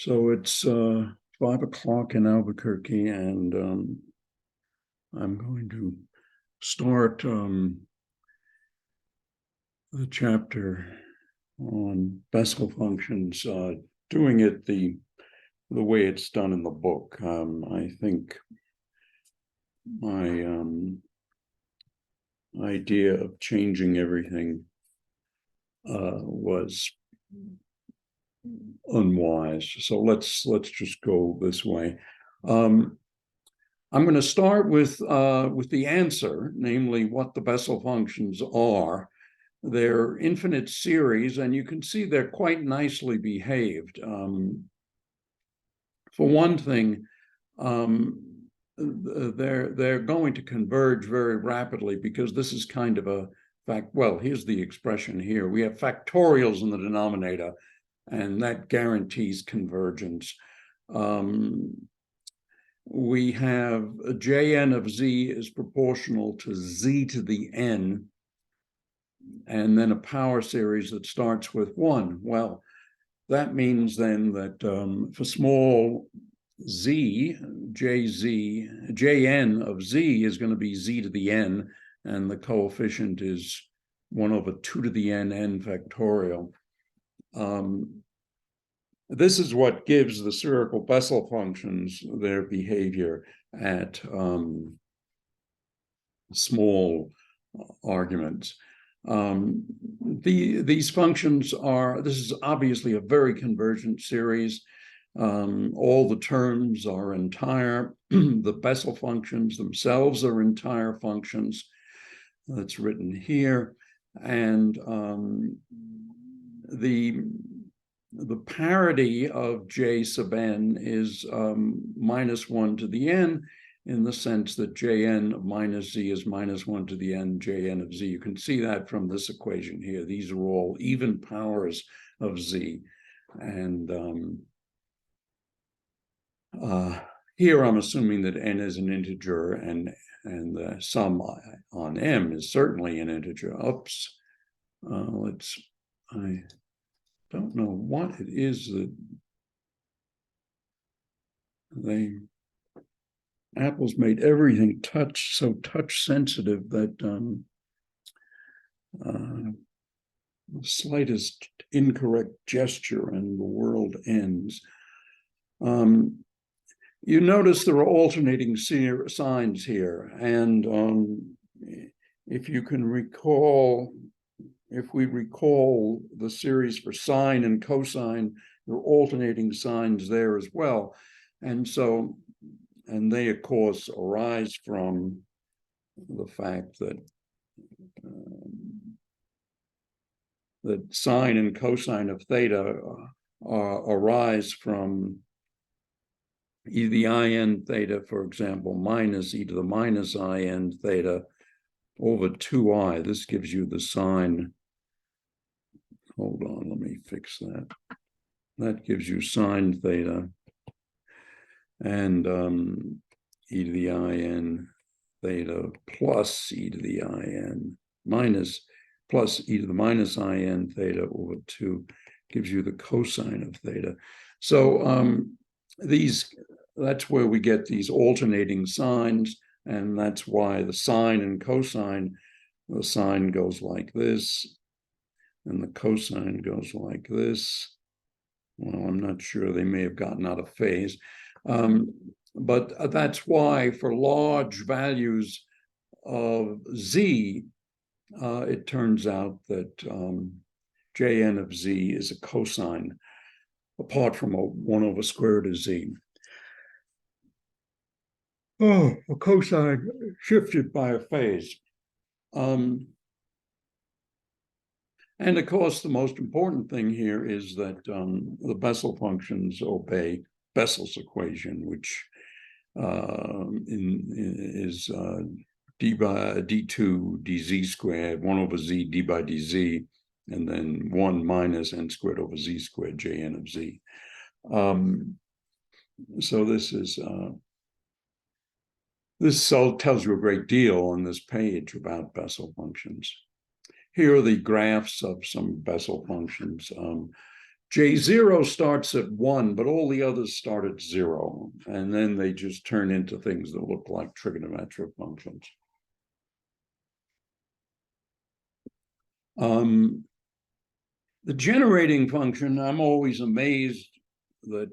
So it's 5 o'clock in Albuquerque, and I'm going to start the chapter on Bessel functions, doing it the way it's done in the book. I think my idea of changing everything was unwise. So let's just go this way. I'm going to start with the answer, namely what the Bessel functions are. They're infinite series, and you can see they're quite nicely behaved. For one thing, they're going to converge very rapidly because this is kind of a fact. Well, here's the expression here. We have factorials in the denominator, and that guarantees convergence. We have a Jn of z is proportional to z to the n, and then a power series that starts with 1. Well, that means then that for small z, Jn of z is going to be z to the n, and the coefficient is 1/2 to the n factorial. This is what gives the spherical Bessel functions their behavior at small arguments. These functions this is obviously a very convergent series. All the terms are entire. The Bessel functions themselves are entire functions. That's written here. And the parity of J sub n is -1 to the n, in the sense that Jn of minus z is -1 to the n Jn of z. You can see that from this equation here. These are all even powers of z. And here I'm assuming that n is an integer, and the sum on m is certainly an integer. Oops. I don't know what it is that Apple's made everything so touch sensitive that the slightest incorrect gesture and the world ends. You notice there are alternating signs here, and if we recall the series for sine and cosine, there are alternating signs there as well. And they, of course, arise from the fact that sine and cosine of theta arise from e to the in theta, for example, minus e to the minus in theta over 2i. This gives you the sine. Hold on, let me fix that. That gives you sine theta and e to the in theta plus e to the in plus e to the minus in theta over 2 gives you the cosine of theta. So that's where we get these alternating signs, and that's why the sine and cosine, the sine goes like this, and the cosine goes like this. Well, I'm not sure. They may have gotten out of phase. But that's why for large values of z, it turns out that Jn of z is a cosine, apart from a 1/square root of z. Oh, a cosine shifted by a phase. And of course, the most important thing here is that the Bessel functions obey Bessel's equation, which is d by d2 dz squared, 1/z d by dz, and then 1 minus n squared over z squared Jn of z. So this tells you a great deal on this page about Bessel functions. Here are the graphs of some Bessel functions. J0 starts at 1, but all the others start at 0. And then they just turn into things that look like trigonometric functions. The generating function, I'm always amazed that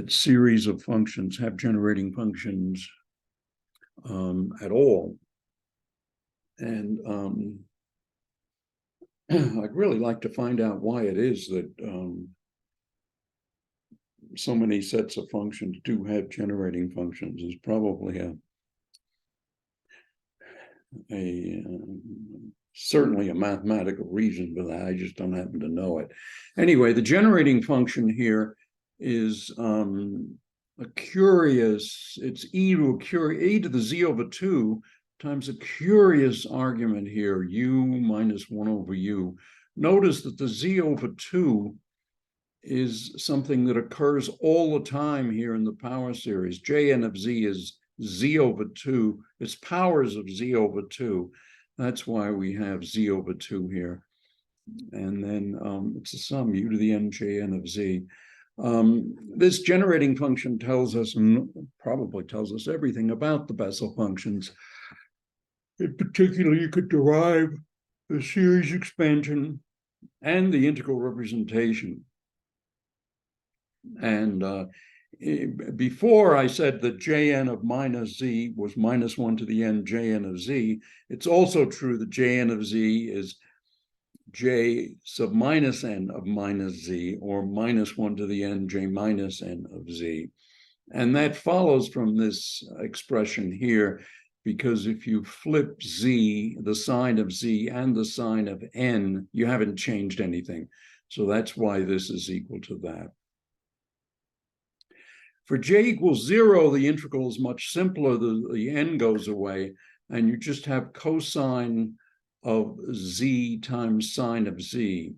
series of functions have generating functions at all. And I'd really like to find out why it is that so many sets of functions do have generating functions. There's probably certainly a mathematical reason for that. I just don't happen to know it. Anyway, the generating function here is a curious, it's e to the z over 2 times a curious argument here, u minus 1 over u. Notice that the z over 2 is something that occurs all the time here in the power series. Jn of z is z over 2. It's powers of z over 2. That's why we have z over 2 here. And then it's a sum, u to the n jn of z. This generating function tells us, and probably tells us everything about the Bessel functions. In particular, you could derive the series expansion and the integral representation. And before I said that jn of minus z was minus 1 to the n jn of z, it's also true that jn of z is j sub minus n of minus z, or minus 1 to the n j minus n of z. And that follows from this expression here, because if you flip z, the sign of z and the sign of n, you haven't changed anything. So that's why this is equal to that. For j equals 0, the integral is much simpler. The n goes away, and you just have cosine of z times sine of z.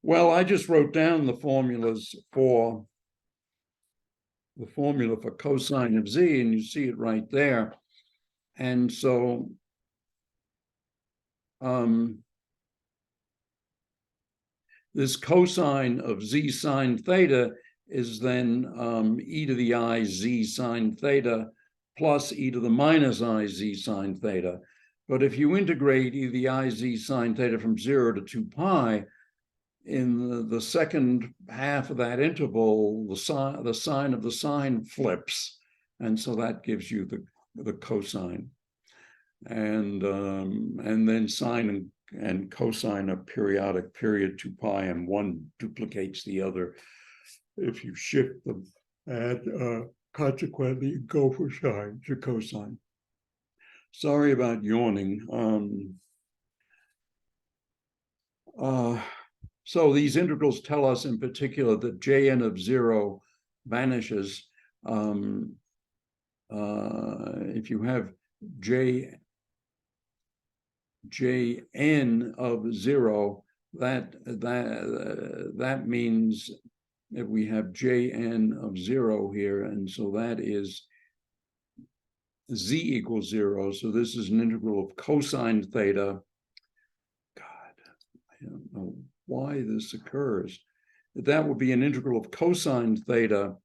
Well, I just wrote down the formulas for the formula for cosine of z, and you see it right there. And so this cosine of z sine theta is then e to the I z sine theta plus e to the minus I z sine theta. But if you integrate e to the I z sine theta from 0 to 2 pi, in the second half of that interval, the sign of the sine flips. And so that gives you the cosine. And then sine and cosine are periodic, period 2 pi, and one duplicates the other if you shift them, and consequently you go for sine to cosine. Sorry about yawning. So these integrals tell us in particular that jn of 0 vanishes. If you have jn of 0, that means that we have jn of 0 here, and so that is z equals 0. So this is an integral of cosine theta. God, I don't know why this occurs. That would be an integral of cosine theta.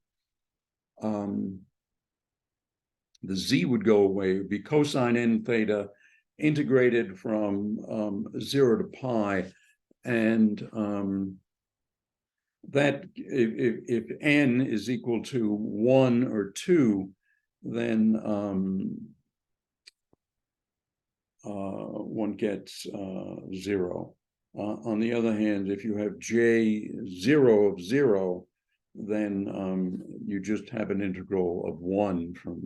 The z would go away. It would be cosine n theta integrated from 0 to pi. And that if n is equal to 1 or 2, then one gets 0. On the other hand, if you have j0 of 0, then you just have an integral of 1 from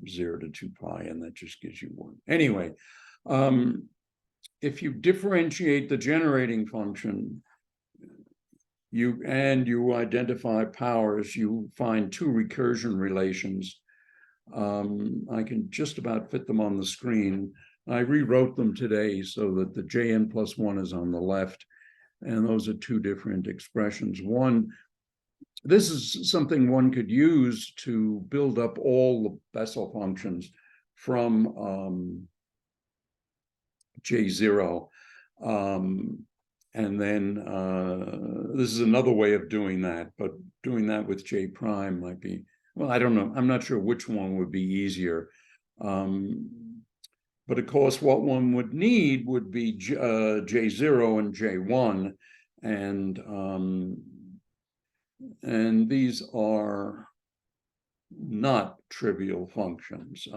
0 to 2 pi, and that just gives you 1. Anyway, if you differentiate the generating function, you identify powers, you find two recursion relations. I can just about fit them on the screen. I rewrote them today so that the jn plus 1 is on the left, and those are two different expressions. This is something one could use to build up all the Bessel functions from J0. And then this is another way of doing that, but doing that with J prime might be, well, I don't know. I'm not sure which one would be easier. But of course, what one would need would be J0 and J1. And these are not trivial functions.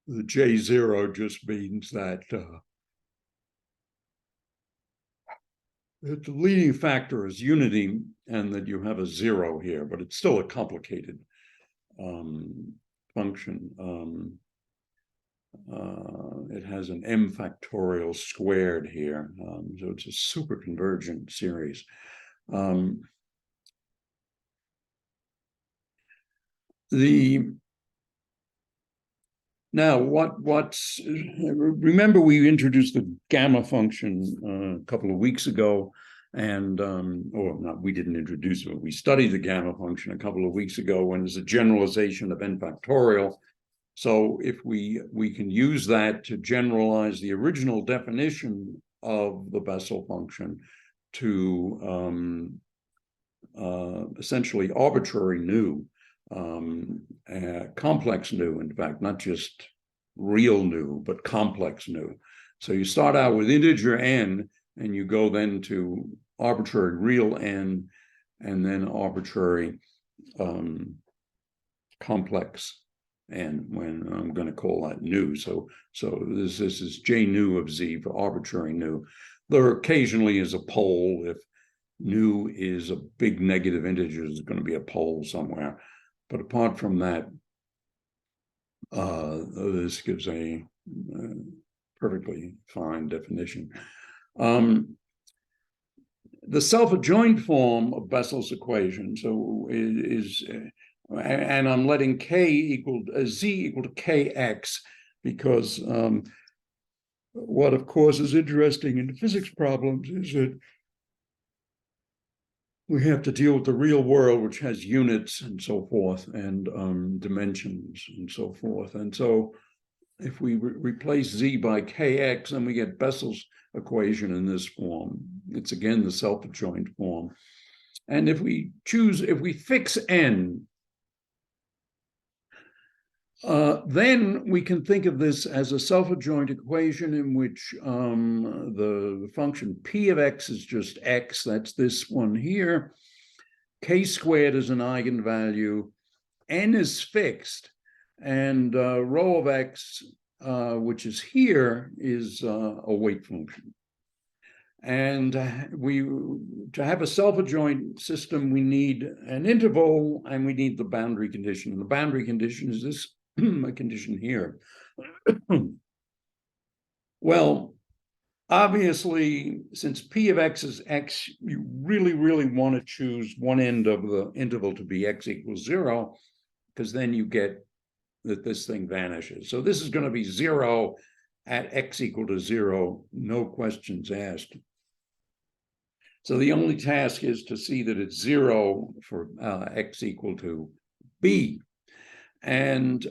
The J0 just means that the leading factor is unity and that you have a zero here, but it's still a complicated function. It has an m factorial squared here, so it's a super convergent series. Now, remember we introduced the gamma function a couple of weeks ago, and or not, we didn't introduce it, we studied the gamma function a couple of weeks ago, when there's a generalization of n factorial. So if we can use that to generalize the original definition of the Bessel function to essentially arbitrary nu, complex nu, in fact, not just real nu, but complex nu. So you start out with integer n, and you go then to arbitrary real n, and then arbitrary complex n, when I'm going to call that nu. So this is J nu of z for arbitrary nu. There occasionally is a pole. If nu is a big negative integer, there's going to be a pole somewhere. But apart from that, this gives a perfectly fine definition. The self-adjoint form of Bessel's equation, so is and I'm letting z equal to kx, because what, of course, is interesting in physics problems is that we have to deal with the real world, which has units and so forth, and dimensions and so forth. And so if we replace z by kx, then we get Bessel's equation in this form. It's again the self-adjoint form. And if we fix n, then we can think of this as a self-adjoint equation in which the function p of x is just x, that's this one here. K squared is an eigenvalue, n is fixed, and rho of x, which is here, is a weight function. And to have a self-adjoint system, we need an interval, and we need the boundary condition. And the boundary condition is this a condition here. Well, obviously, since p of x is x, you really, really want to choose one end of the interval to be x equals 0, because then you get that this thing vanishes. So this is going to be 0 at x equal to 0, no questions asked. So the only task is to see that it's 0 for x equal to b. And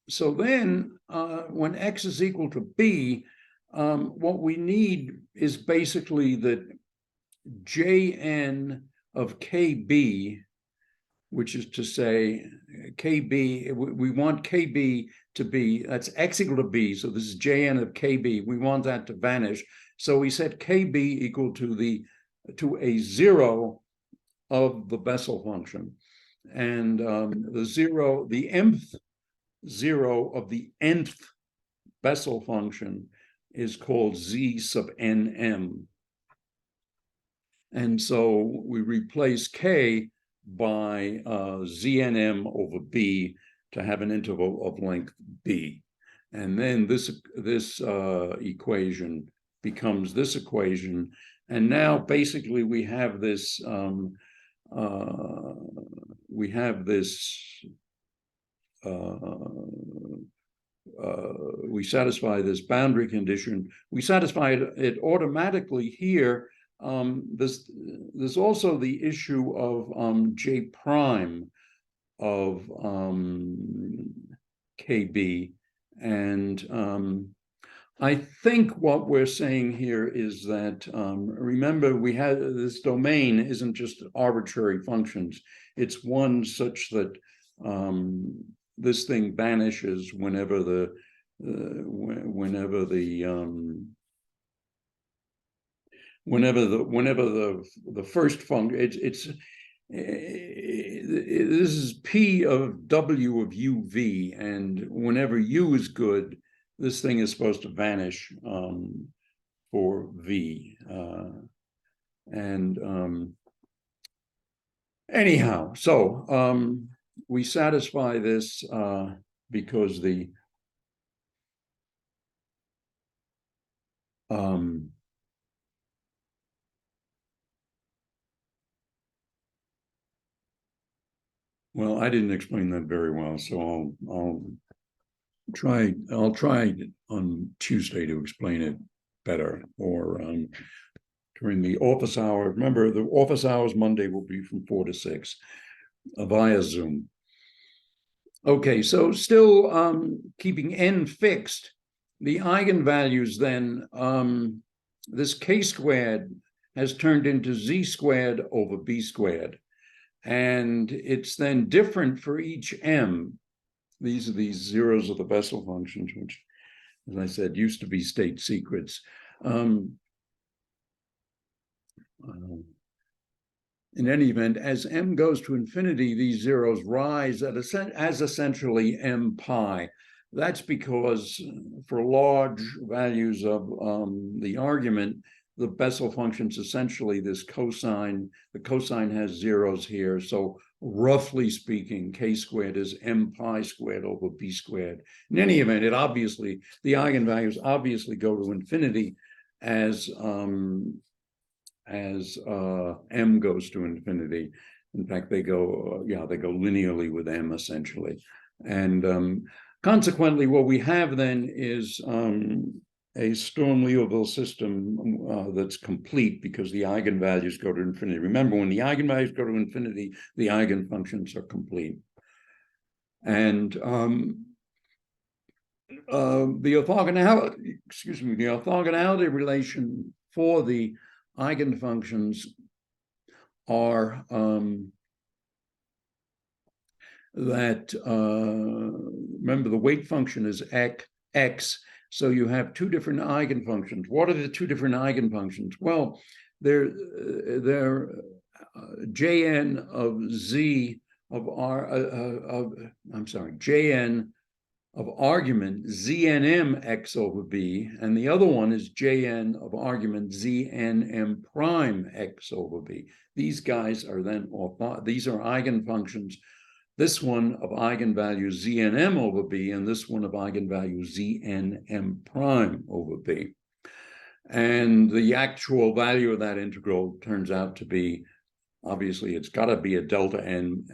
so then when x is equal to b, what we need is basically that Jn of kb, which is to say kb, we want kb to be, that's x equal to b, so this is Jn of kb, we want that to vanish. So we set kb equal to a 0 of the Bessel function. And the mth 0 of the nth Bessel function is called z sub nm. And so we replace k by znm over b to have an interval of length b. And then this equation becomes this equation. And now basically we have this we satisfy this boundary condition. We satisfy it automatically here. There's also the issue of J prime of KB, and I think what we're saying here is that, remember, we had this domain isn't just arbitrary functions. It's one such that this thing vanishes whenever the first function. This is P of W of UV, and whenever U is good, this thing is supposed to vanish for V. Anyhow, so we satisfy this because the well, I didn't explain that very well, so I'll try on Tuesday to explain it better, or during the office hour. Remember, the office hours Monday will be from 4 to 6 via Zoom. Okay, so still keeping n fixed, the eigenvalues then, this k squared has turned into z squared over b squared. And it's then different for each m. These are these zeros of the Bessel functions, which, as I said, used to be state secrets. In any event, as m goes to infinity, these zeros rise as essentially m pi. That's because for large values of the argument, the Bessel function's essentially this cosine. The cosine has zeros here. So roughly speaking, k squared is m pi squared over b squared. In any event, the eigenvalues obviously go to infinity as m goes to infinity. In fact, they go linearly with m essentially. And consequently, what we have then is a Sturm-Liouville system that's complete because the eigenvalues go to infinity. Remember, when the eigenvalues go to infinity, the eigenfunctions are complete. And the orthogonality relation for the eigenfunctions are that, remember, the weight function is x. So you have two different eigenfunctions. What are the two different eigenfunctions? Well, they're Jn of z of r Jn of argument znm x over b, and the other one is Jn of argument znm prime x over b. These guys are then these are eigenfunctions. This one of eigenvalue znm over b, and this one of eigenvalue znm prime over b. And the actual value of that integral turns out to be, obviously, it's got to be a delta m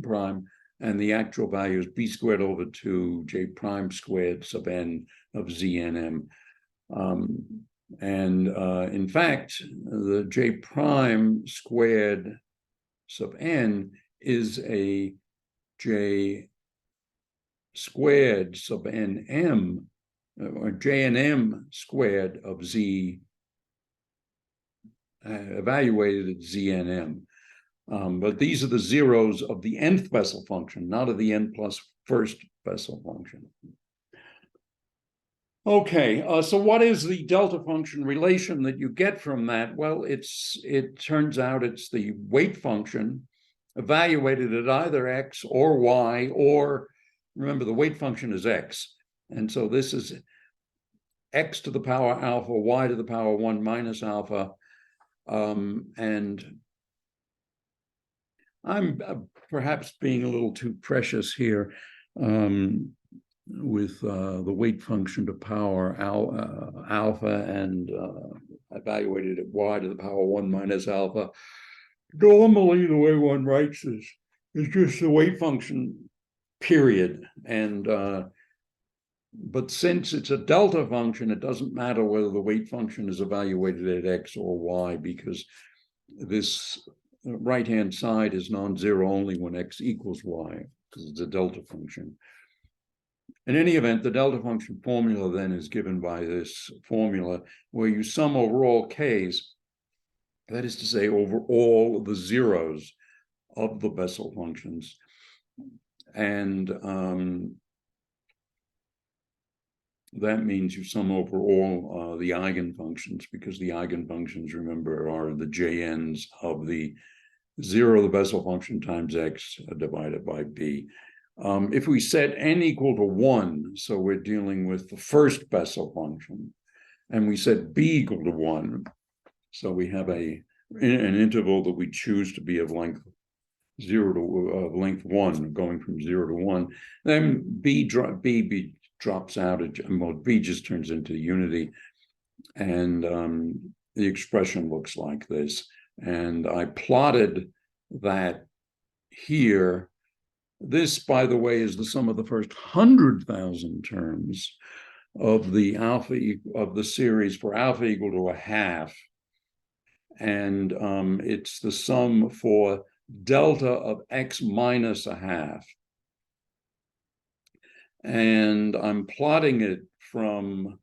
prime, and the actual value is b squared over 2 j prime squared sub n of znm. In fact, the j prime squared sub n is a j squared sub nm, or j and m squared of z evaluated at znm. But these are the zeros of the nth Bessel function, not of the n plus first Bessel function. Okay, so what is the delta function relation that you get from that? Well, it turns out it's the weight function evaluated at either x or y, or remember, the weight function is x. And so this is x to the power alpha, y to the power 1 minus alpha. And I'm perhaps being a little too precious here with the weight function to power alpha and evaluated at y to the power 1 minus alpha. Normally, the way one writes this is just the weight function, period. And but since it's a delta function, it doesn't matter whether the weight function is evaluated at x or y, because this right-hand side is non-zero only when x equals y, because it's a delta function. In any event, the delta function formula then is given by this formula where you sum over all k's, that is to say, over all the zeros of the Bessel functions. And that means you sum over all the eigenfunctions, because the eigenfunctions, remember, are the jn's of the zero of the Bessel function times x divided by b. If we set n equal to 1, so we're dealing with the first Bessel function, and we set b equal to 1, so we have an interval that we choose to be of length 0 to length 1, going from 0 to 1, then b drops out, well, b just turns into unity, and the expression looks like this. And I plotted that here. This, by the way, is the sum of the first 100,000 terms of the alpha of the series for alpha equal to a half, and it's the sum for delta of x minus a half. And I'm plotting it from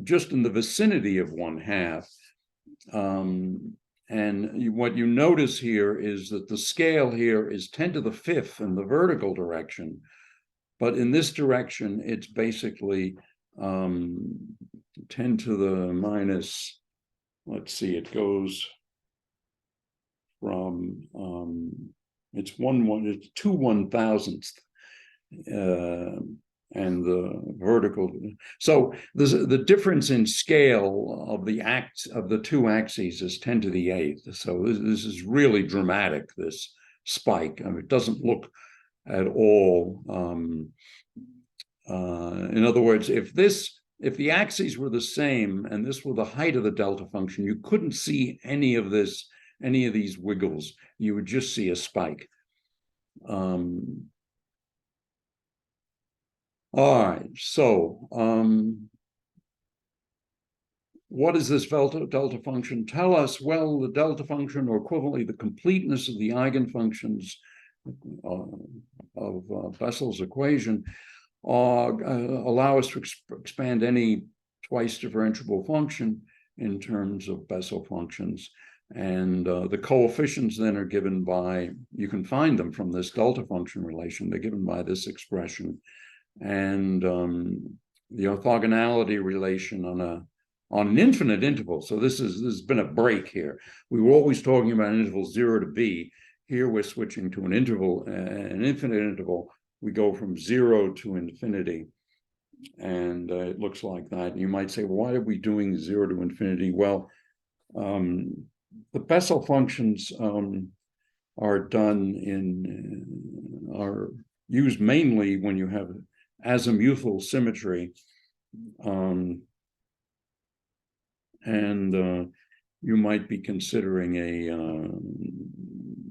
just in the vicinity of 1/2. And what you notice here is that the scale here is 10 to the 5th in the vertical direction. But in this direction, it's basically 10 to the minus, let's see, it goes from, it's 2 1,000ths. And the vertical. So the difference in scale of the two axes is 10 to the 8th. So this is really dramatic, this spike. I mean, it doesn't look at all. In other words, if the axes were the same and this were the height of the delta function, you couldn't see any of these wiggles. You would just see a spike. All right, so what does this delta function tell us? Well, the delta function, or equivalently the completeness of the eigenfunctions of Bessel's equation, allow us to expand any twice differentiable function in terms of Bessel functions. And the coefficients then are given by, you can find them from this delta function relation, they're given by this expression. And the orthogonality relation on an infinite interval. So this has been a break here. We were always talking about an interval 0 to b. Here we're switching to an interval, an infinite interval. We go from 0 to infinity, and it looks like that. And you might say, well, why are we doing 0 to infinity? Well, the Bessel functions are used mainly when you have azimuthal symmetry, and you might be considering a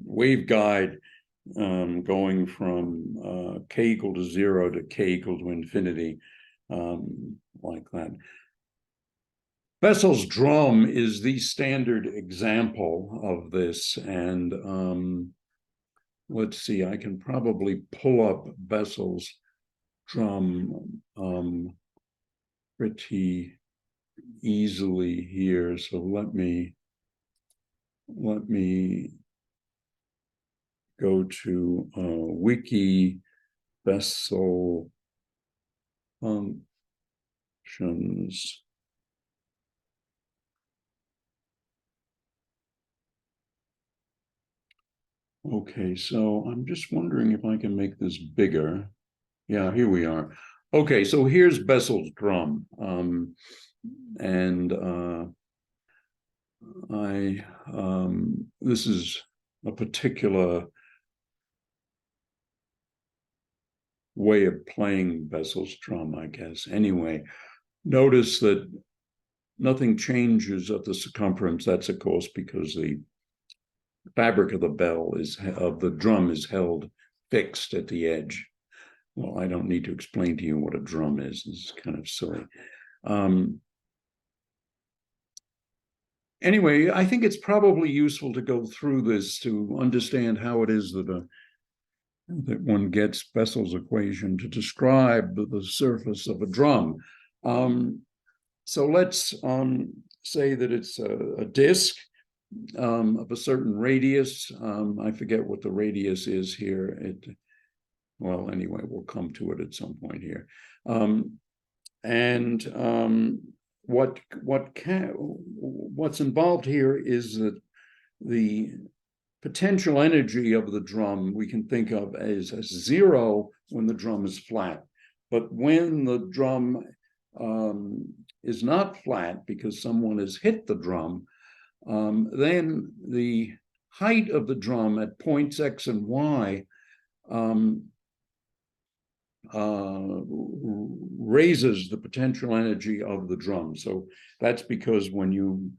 waveguide going from k equal to 0 to k equal to infinity, like that. Bessel's drum is the standard example of this, and let's see, I can probably pull up Bessel's drum pretty easily here. So let me go to wiki Bessel functions. Okay, so I'm just wondering if I can make this bigger. Yeah, here we are. Okay, so here's Bessel's drum. This is a particular way of playing Bessel's drum, I guess. Anyway, notice that nothing changes at the circumference. That's, of course, because the fabric of the drum is held fixed at the edge. Well, I don't need to explain to you what a drum is. It's kind of silly. Anyway, I think it's probably useful to go through this to understand how it is that that one gets Bessel's equation to describe the surface of a drum. So let's say that it's a disk of a certain radius. I forget what the radius is here. Well, anyway, we'll come to it at some point here. What's involved here is that the potential energy of the drum we can think of as zero when the drum is flat. But when the drum is not flat because someone has hit the drum, then the height of the drum at points X and Y raises the potential energy of the drum. So that's because when you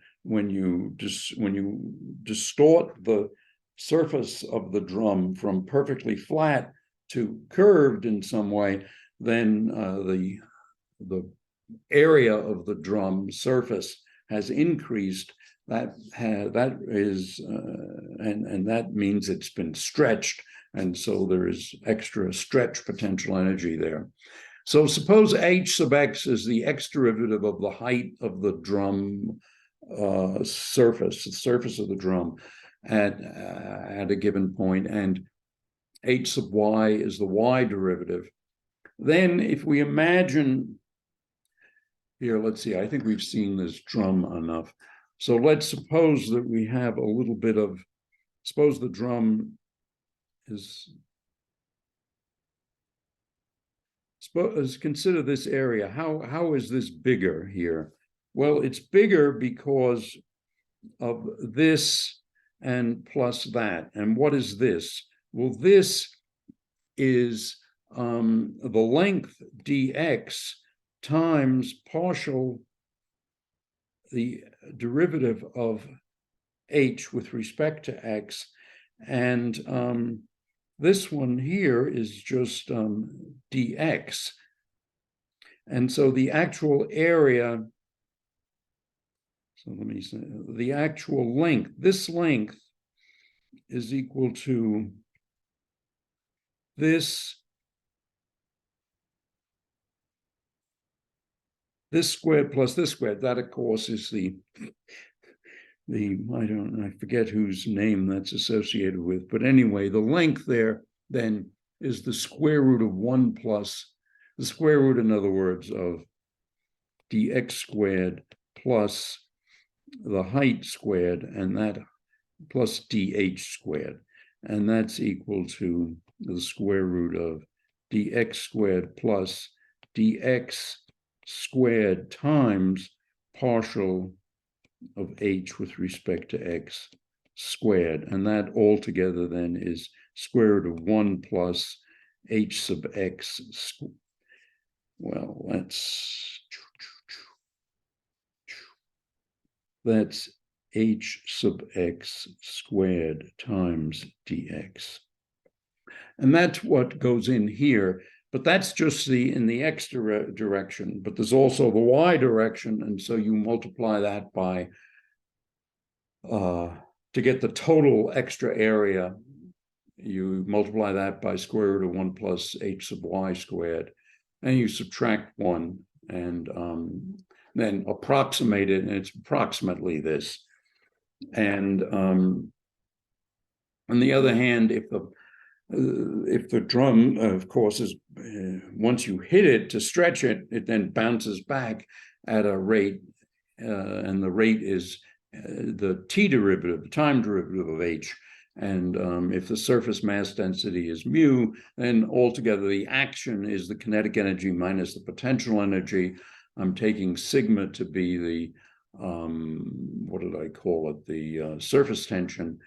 distort the surface of the drum from perfectly flat to curved in some way, then the area of the drum surface has increased. That means it's been stretched, and so there is extra stretch potential energy there. So suppose h sub x is the x derivative of the height of the drum surface, the surface of the drum at a given point, and h sub y is the y derivative. Then if we imagine, here, let's see, I think we've seen this drum enough. So let's suppose that we have a little bit of, suppose the drum is, consider this area. How is this bigger here? Well, it's bigger because of this and plus that. And what is this? Well, this is the length dx times partial the derivative of h with respect to x. And this one here is just dx. And so the actual area, so let me say, the actual length, this length is equal to this squared plus this squared. That, of course, is I forget whose name that's associated with, but anyway, the length there then is the square root of 1 plus the square root, in other words, of dx squared plus the height squared, and that plus dh squared, and that's equal to the square root of dx squared plus dx squared times partial of h with respect to x squared, and that altogether then is square root of 1 plus h sub x. Well, that's h sub x squared times dx. And that's what goes in here, but that's just in the x direction, but there's also the y direction, and so you multiply that by, to get the total extra area, you multiply that by square root of 1 plus h sub y squared, and you subtract 1, and then approximate it, and it's approximately this. And on the other hand, if the drum, of course, is once you hit it to stretch it, it then bounces back at a rate, and the rate is the t derivative, the time derivative of h. And if the surface mass density is mu, then altogether the action is the kinetic energy minus the potential energy. I'm taking sigma to be the, what did I call it? The surface tension.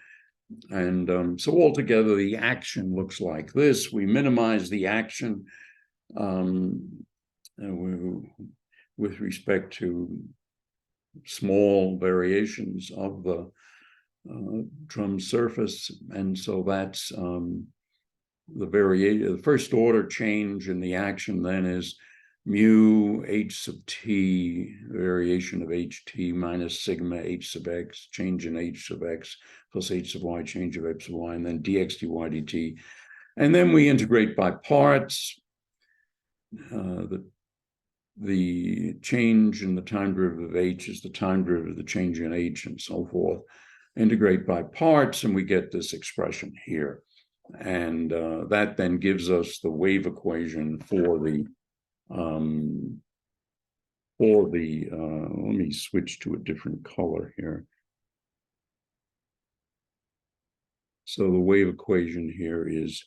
And so altogether the action looks like this. We minimize the action with respect to small variations of the drum surface, and so that's the first order change in the action then is mu h sub t, variation of ht, minus sigma h sub x, change in h sub x, plus h sub y, change of h sub y, and then dx dy dt. And then we integrate by parts. The change in the time derivative of h is the time derivative of the change in h, and so forth. Integrate by parts, and we get this expression here. And that then gives us the wave equation for the let me switch to a different color here. So the wave equation here is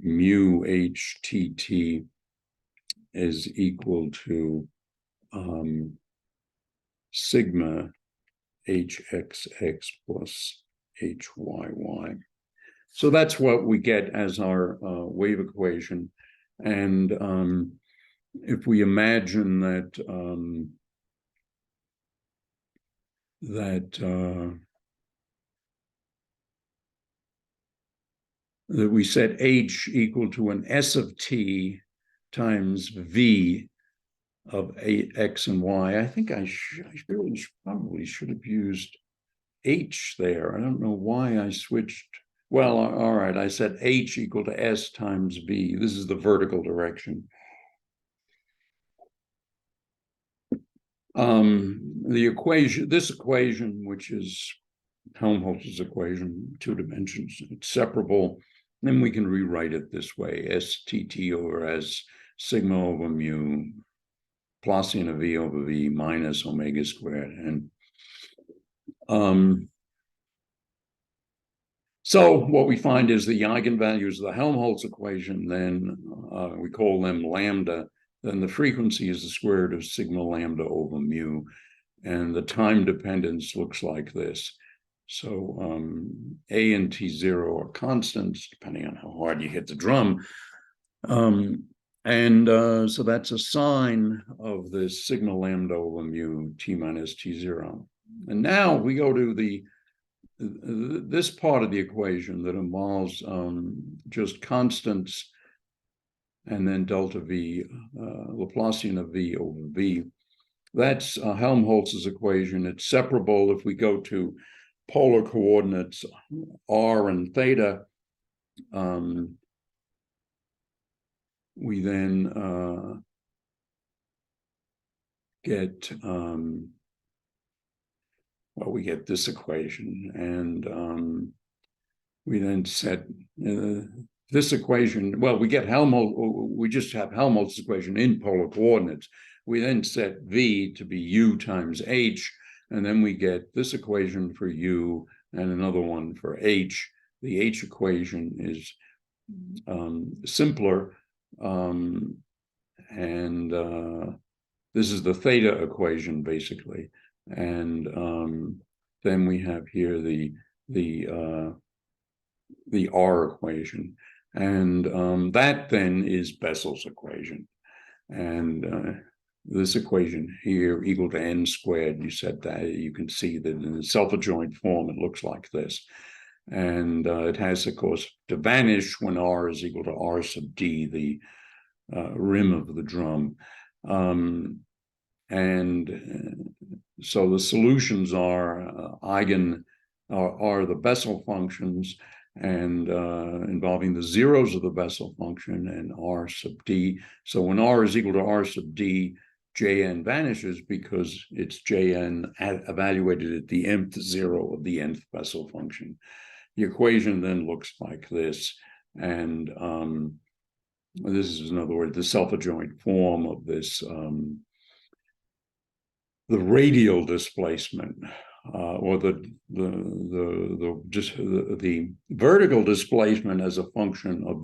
mu h t t is equal to sigma hxx plus hyy. So that's what we get as our wave equation. And if we imagine that that we set h equal to an s of t times v of x and y. I think I really probably should have used h there. I don't know why I switched. Well, all right, I said h equal to s times v. This is the vertical direction. This equation, which is Helmholtz's equation, 2 dimensions, it's separable. Then we can rewrite it this way: STT over S sigma over mu Laplacian of V over V minus omega squared. And so what we find is the eigenvalues of the Helmholtz equation, then we call them lambda. Then the frequency is the square root of sigma lambda over mu. And the time dependence looks like this. So A and T0 are constants, depending on how hard you hit the drum. So that's a sine of this sigma lambda over mu T minus T0. And now we go to this part of the equation that involves just constants and then delta V, Laplacian of V over V. That's Helmholtz's equation. It's separable if we go to polar coordinates r and theta. We then get we get this equation, and we then set this equation. Well, we get Helmholtz. We just have Helmholtz's equation in polar coordinates. We then set v to be u times h, and then we get this equation for u and another one for h. The h equation is simpler, and this is the theta equation basically. And then we have here the r equation, and that then is Bessel's equation. And this equation here equal to n squared, you set that, you can see that in the self-adjoint form, it looks like this. And it has, of course, to vanish when r is equal to r sub d, the rim of the drum. So the solutions are the Bessel functions, and involving the zeros of the Bessel function and r sub d. So when r is equal to r sub d, Jn vanishes because it's Jn evaluated at the nth zero of the nth Bessel function. The equation then looks like this, and this is, in other words, the self-adjoint form of this, the radial displacement, or the vertical displacement as a function of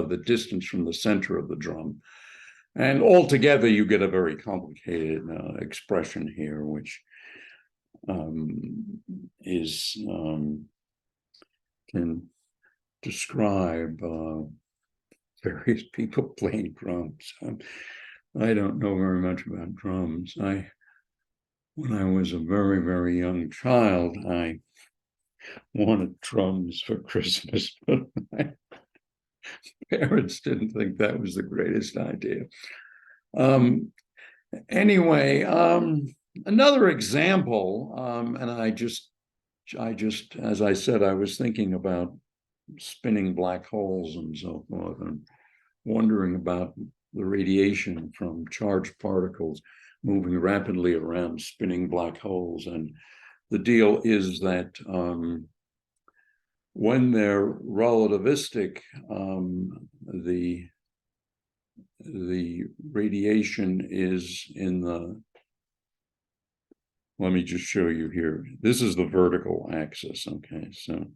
the distance from the center of the drum. And altogether, you get a very complicated expression here, which can describe various people playing drums. I don't know very much about drums. When I was a very, very young child, I wanted drums for Christmas, but my parents didn't think that was the greatest idea. Anyway, another example, and I just, as I said, I was thinking about spinning black holes and so forth, and wondering about the radiation from charged particles moving rapidly around spinning black holes. And the deal is that when they're relativistic, the radiation is in the, let me just show you here. This is the vertical axis, okay? So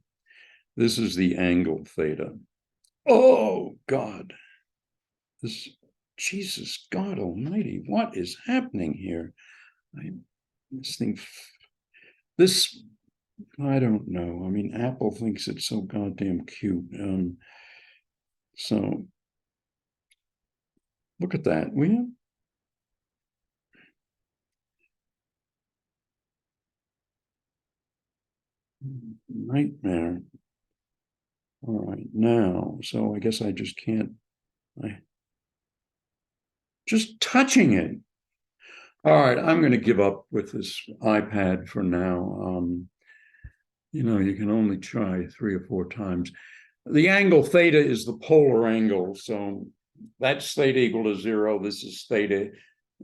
this is the angle theta. Oh, God. This, Jesus, God almighty, what is happening here? This thing, this, I don't know. I mean, Apple thinks it's so goddamn cute. So look at that, will you? Nightmare. All right, now, so I guess I just can't, just touching it. All right, I'm going to give up with this iPad for now. You know, you can only try 3 or 4 times. The angle theta is the polar angle, so that's theta equal to 0. This is theta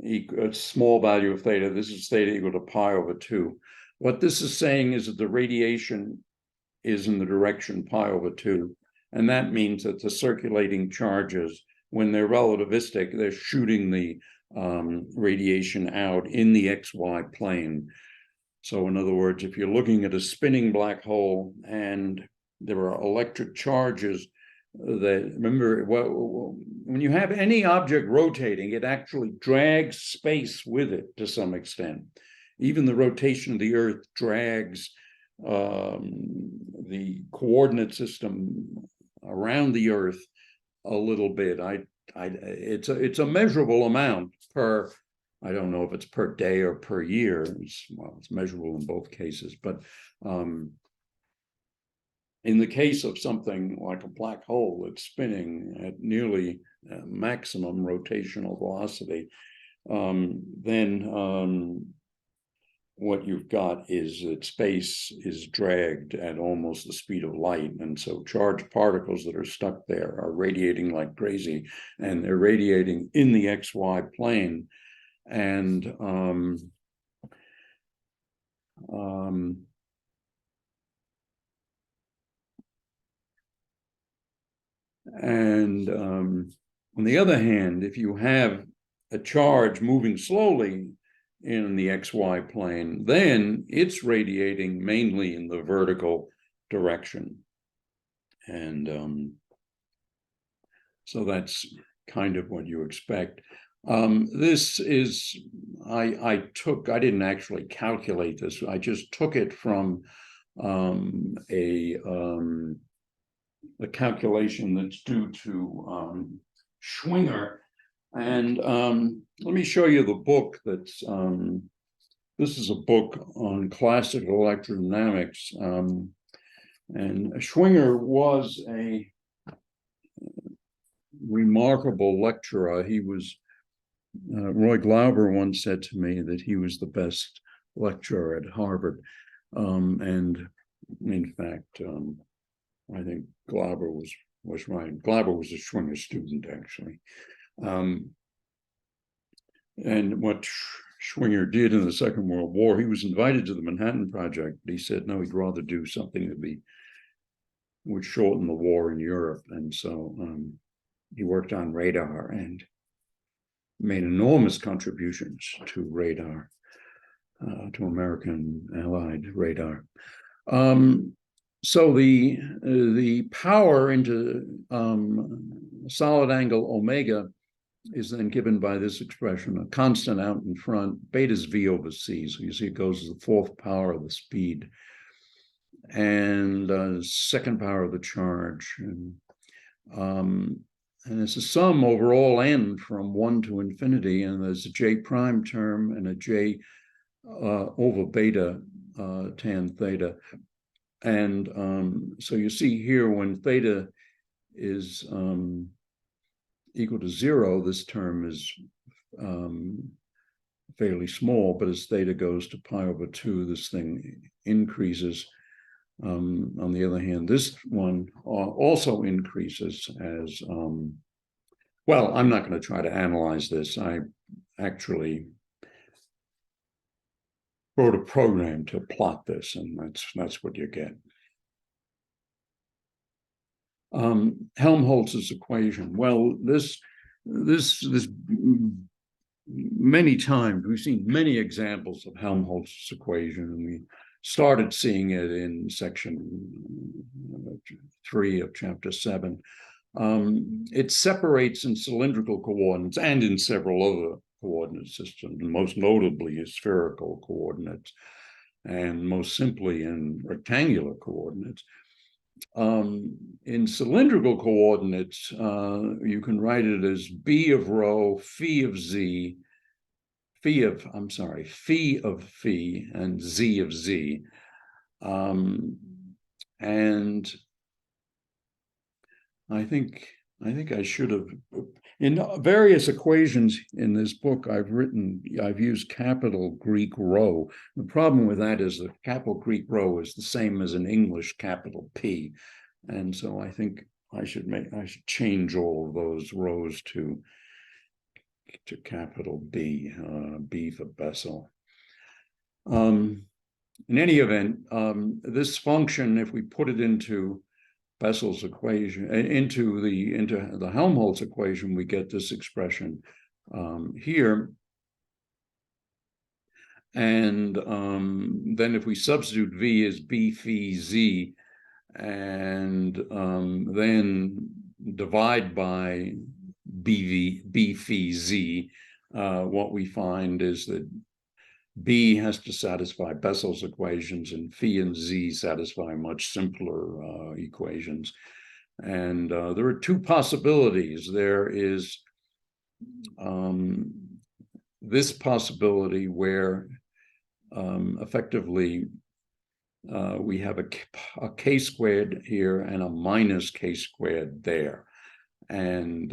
equal, a small value of theta. This is theta equal to pi over 2. What this is saying is that the radiation is in the direction pi over 2, and that means that the circulating charges, when they're relativistic, they're shooting the radiation out in the XY plane. So in other words, if you're looking at a spinning black hole and there are electric charges that, remember, when you have any object rotating, it actually drags space with it to some extent. Even the rotation of the Earth drags the coordinate system around the Earth a little bit. It's a measurable amount per, I don't know if it's per day or per year. It's measurable in both cases, but in the case of something like a black hole that's spinning at nearly maximum rotational velocity, then what you've got is that space is dragged at almost the speed of light. And so charged particles that are stuck there are radiating like crazy, and they're radiating in the XY plane. And on the other hand, if you have a charge moving slowly in the XY plane, then it's radiating mainly in the vertical direction. And so that's kind of what you expect. This is, I didn't actually calculate this. I just took it from a calculation that's due to Schwinger. And let me show you the book that's, this is a book on classical electrodynamics. And Schwinger was a remarkable lecturer. He was, Roy Glauber once said to me that he was the best lecturer at Harvard. And in fact, I think Glauber was right. Glauber was a Schwinger student, actually. And what Schwinger did in the Second World War, he was invited to the Manhattan Project, but he said, no, he'd rather do something that would shorten the war in Europe. And so he worked on radar and made enormous contributions to radar, to American Allied radar. So the power into solid angle omega is then given by this expression, a constant out in front. Beta is V over C. So you see it goes as the 4th power of the speed. And 2nd power of the charge. And it's a sum over all n from 1 to infinity. And there's a J prime term and a J over beta tan theta. And so you see here when theta is equal to 0, this term is fairly small, but as theta goes to pi over 2, this thing increases. On the other hand, this one also increases as, well, I'm not going to try to analyze this. I actually wrote a program to plot this, and that's what you get. Helmholtz's equation. Well, this many times we've seen many examples of Helmholtz's equation, and we started seeing it in section 3 of chapter 7. It separates in cylindrical coordinates and in several other coordinate systems, and most notably in spherical coordinates, and most simply in rectangular coordinates. In cylindrical coordinates, you can write it as B of rho, phi of z, phi of phi, and z of z. And I think I should have, in various equations in this book I've used capital Greek rho. The problem with that is that capital Greek rho is the same as an English capital P. And so I think I should change all of those rows to capital B, B for Bessel. In any event, this function, if we put it into Bessel's equation, into the Helmholtz equation, we get this expression here. And then if we substitute V as B phi Z, and then divide by B phi Z, what we find is that B has to satisfy Bessel's equations, and phi and Z satisfy much simpler equations. And there are two possibilities. There is this possibility where effectively we have a k squared here and a minus k squared there. And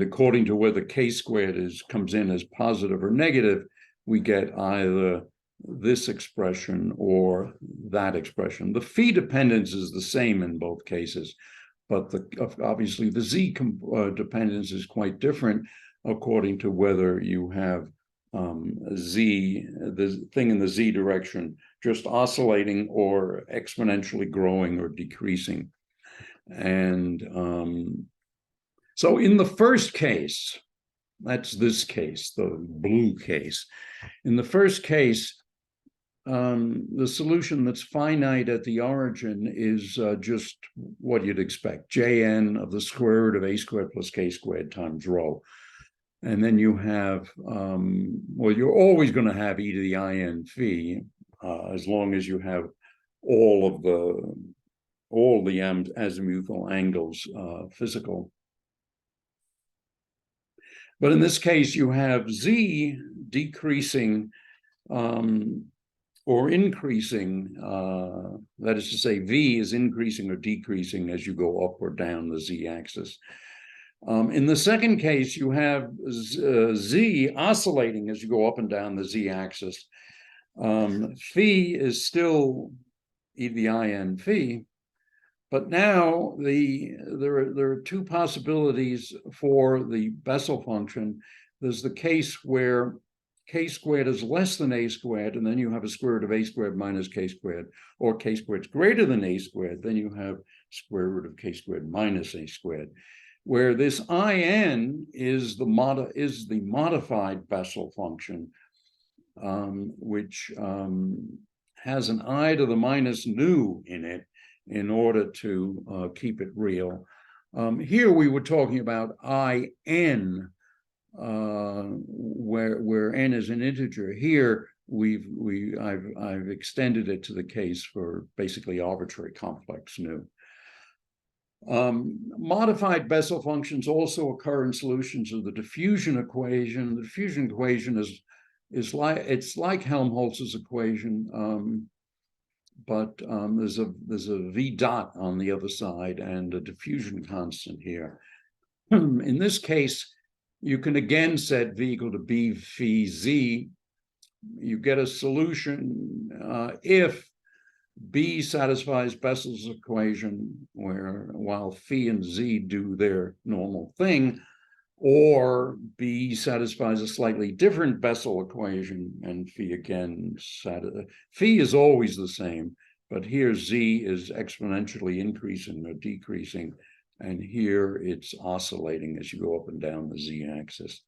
according to whether k squared comes in as positive or negative, we get either this expression or that expression. The phi dependence is the same in both cases, but obviously the z dependence is quite different according to whether you have the thing in the z direction just oscillating or exponentially growing or decreasing. And so in the first case, that's this case, the blue case. In the first case, the solution that's finite at the origin is just what you'd expect, Jn of the square root of a squared plus k squared times rho. And then you have, well, you're always going to have e to the in phi, as long as you have all the azimuthal angles physical. But in this case, you have z decreasing or increasing, that is to say, v is increasing or decreasing as you go up or down the z-axis. In the second case, you have z oscillating as you go up and down the z-axis. Phi is still e to the in phi, but now there are two possibilities for the Bessel function. There's the case where k squared is less than a squared, and then you have a square root of a squared minus k squared, or k squared is greater than a squared, then you have square root of k squared minus a squared, where this in is the modified Bessel function, which has an I to the minus nu in it in order to keep it real. Here we were talking about in, where n is an integer. Here I've extended it to the case for basically arbitrary complex nu. Modified Bessel functions also occur in solutions of the diffusion equation. The diffusion equation is like Helmholtz's equation, but there's a v dot on the other side and a diffusion constant here. In this case, you can again set v equal to b phi z. You get a solution if B satisfies Bessel's equation, while phi and z do their normal thing, or B satisfies a slightly different Bessel equation, and phi again phi is always the same, but here z is exponentially increasing or decreasing, and here it's oscillating as you go up and down the z-axis.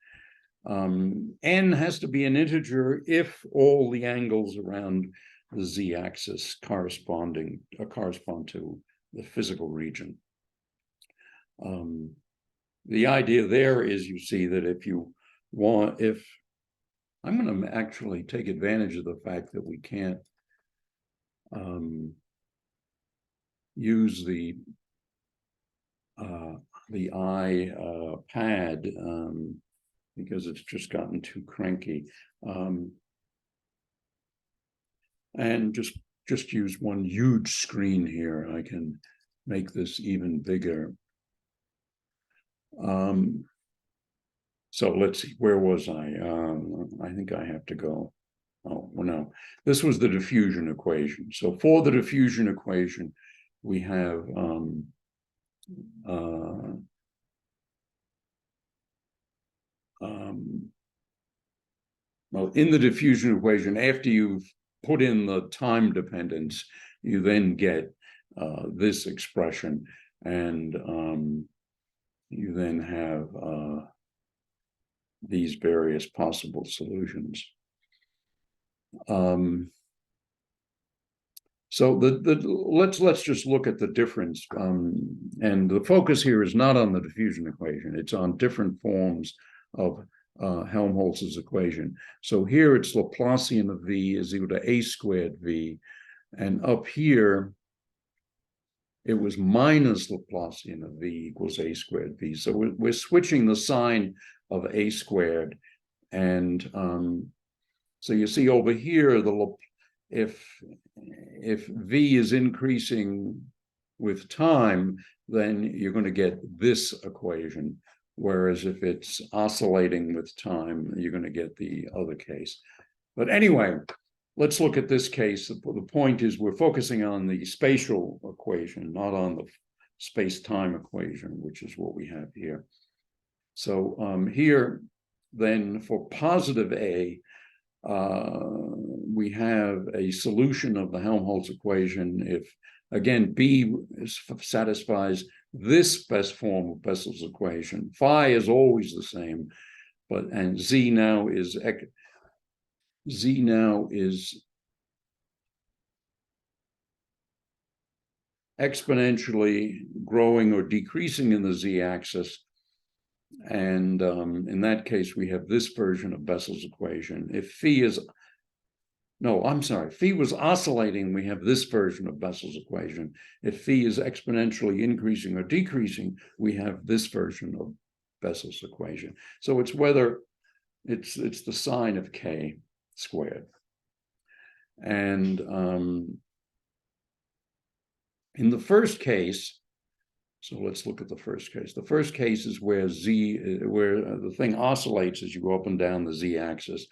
N has to be an integer if all the angles around the z-axis correspond to the physical region. The idea there is, you see, that I'm going to actually take advantage of the fact that we can't use the iPad because it's just gotten too cranky. And just use one huge screen here. I can make this even bigger. So let's see, where was I? I think I have to go. Oh, well, no, this was the diffusion equation. So for the diffusion equation, we have well, in the diffusion equation, after you've put in the time dependence, you then get this expression, and you then have these various possible solutions. So let's just look at the difference, and the focus here is not on the diffusion equation; it's on different forms of Helmholtz's equation. So here it's Laplacian of v is equal to a squared v, and up here it was minus Laplacian of v equals a squared v. So we're switching the sign of a squared, and so you see over here if v is increasing with time, then you're going to get this equation. Whereas if it's oscillating with time, you're going to get the other case. But anyway, let's look at this case. The point is we're focusing on the spatial equation, not on the space-time equation, which is what we have here. So here, then, for positive A, we have a solution of the Helmholtz equation if, again, B satisfies this best form of Bessel's equation. Phi is always the same, and Z now is exponentially growing or decreasing in the Z-axis. And in that case, we have this version of Bessel's equation. If phi was oscillating, we have this version of Bessel's equation. If phi is exponentially increasing or decreasing, we have this version of Bessel's equation. So it's whether it's the sine of k squared. And in the first case, so let's look at the first case. The first case is where the thing oscillates as you go up and down the z-axis.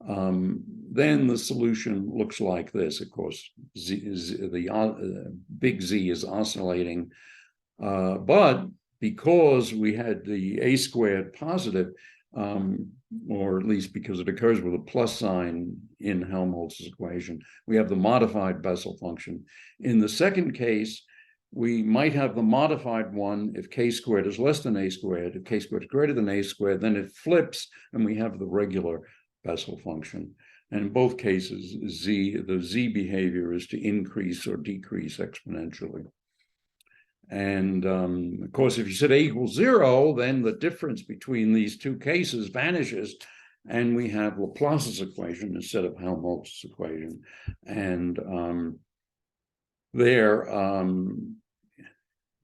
Then the solution looks like this. Of course, the big Z is oscillating, but because we had the a squared positive, or at least because it occurs with a plus sign in Helmholtz's equation, we have the modified Bessel function. In the second case, we might have the modified one if k squared is less than a squared. If k squared is greater than a squared, then it flips, and we have the regular Bessel function. And in both cases, the Z behavior is to increase or decrease exponentially. And of course, if you set a equals 0, then the difference between these two cases vanishes, and we have Laplace's equation instead of Helmholtz's equation. And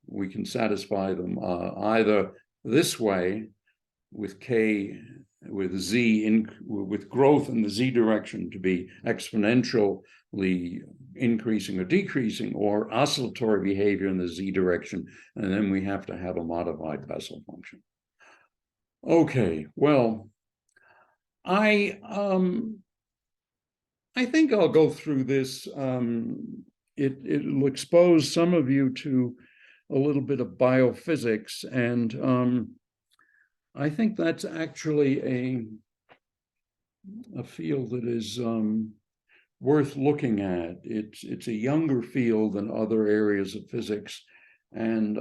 we can satisfy them either this way with with growth in the Z direction to be exponentially increasing or decreasing, or oscillatory behavior in the Z direction, and then we have to have a modified Bessel function. Okay, well, I think I'll go through this. It'll expose some of you to a little bit of biophysics, and I think that's actually a field that is worth looking at. It's a younger field than other areas of physics, and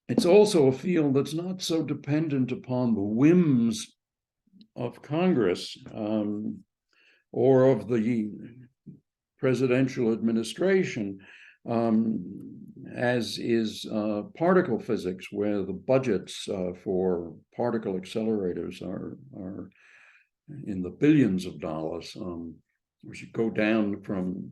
it's also a field that's not so dependent upon the whims of Congress or of the presidential administration, as is particle physics, where the budgets for particle accelerators are in the billions of dollars. We should go down from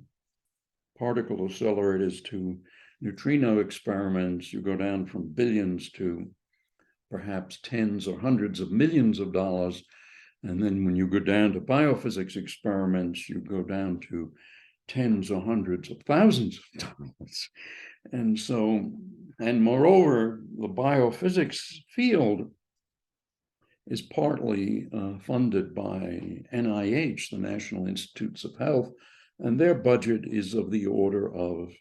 particle accelerators to neutrino experiments. You go down from billions to perhaps tens or hundreds of millions of dollars. And then when you go down to biophysics experiments, you go down to tens or hundreds of thousands of dollars. And so, and moreover, the biophysics field is partly funded by NIH, the National Institutes of Health, and their budget is of the order of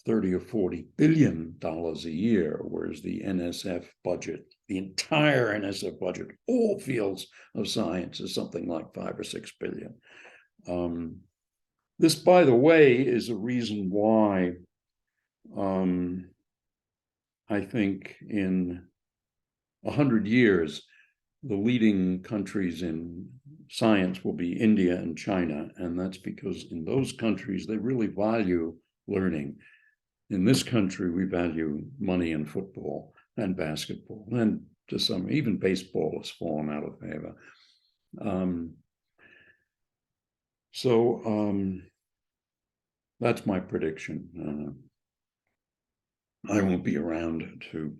30 or 40 billion dollars a year, whereas the NSF budget, the entire NSF budget, all fields of science, is something like 5 or 6 billion. This, by the way, is a reason why I think in 100 years, the leading countries in science will be India and China, and that's because in those countries, they really value learning. In this country, we value money and football and basketball, and to some, even baseball has fallen out of favor. That's my prediction. I won't be around to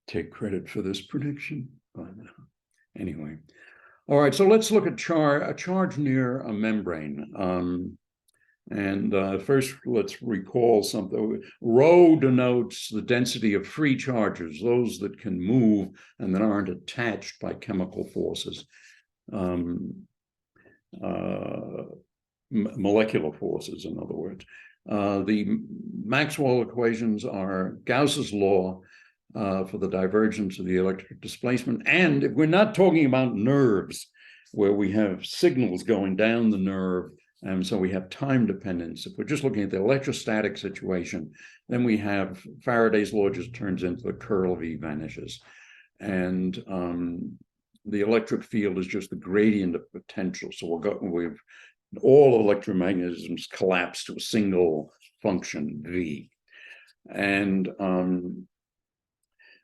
take credit for this prediction, but anyway. All right, so let's look at a charge near a membrane. First, let's recall something. Rho denotes the density of free charges, those that can move and that aren't attached by chemical forces, molecular forces, in other words. The Maxwell equations are Gauss's law for the divergence of the electric displacement. And if we're not talking about nerves, where we have signals going down the nerve, and so we have time dependence. If we're just looking at the electrostatic situation, then we have Faraday's law just turns into the curl of E vanishes. And the electric field is just the gradient of potential. So we've all electromagnetisms collapse to a single function, V. And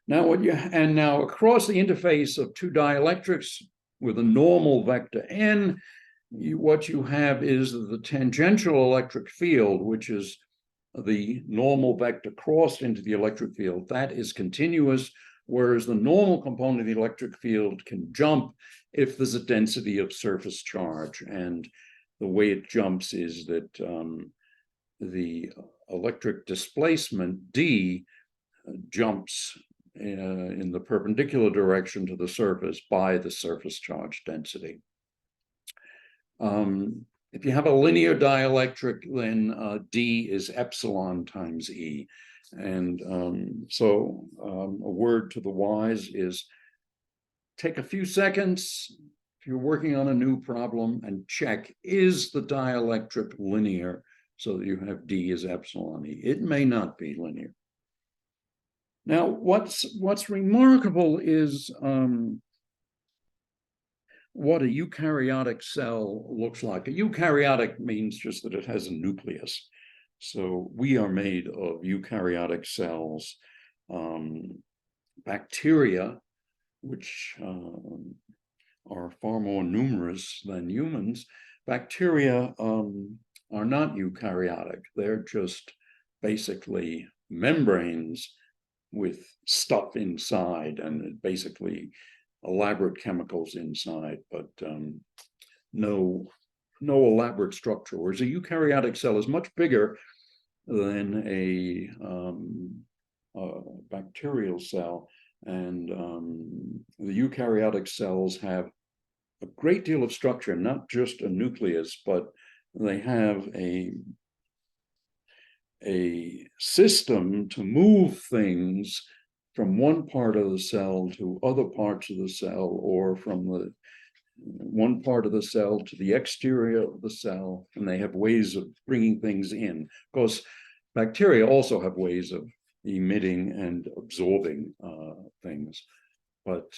now across the interface of two dielectrics with a normal vector n, what you have is the tangential electric field, which is the normal vector crossed into the electric field. That is continuous, whereas the normal component of the electric field can jump if there's a density of surface charge. And the way it jumps is that the electric displacement, D, jumps in the perpendicular direction to the surface by the surface charge density. If you have a linear dielectric, then D is epsilon times E. And a word to the wise is take a few seconds if you're working on a new problem and check, is the dielectric linear so that you have D as epsilon E? It may not be linear. Now, what's remarkable is what a eukaryotic cell looks like. A eukaryotic means just that it has a nucleus. So we are made of eukaryotic cells. Bacteria, which are far more numerous than humans, bacteria are not eukaryotic. They're just basically membranes with stuff inside and basically elaborate chemicals inside, but no elaborate structure. Whereas a eukaryotic cell is much bigger than a bacterial cell, and the eukaryotic cells have a great deal of structure, not just a nucleus, but they have a system to move things from one part of the cell to other parts of the cell, or from the one part of the cell to the exterior of the cell, and they have ways of bringing things in. Of course, bacteria also have ways of emitting and absorbing things, but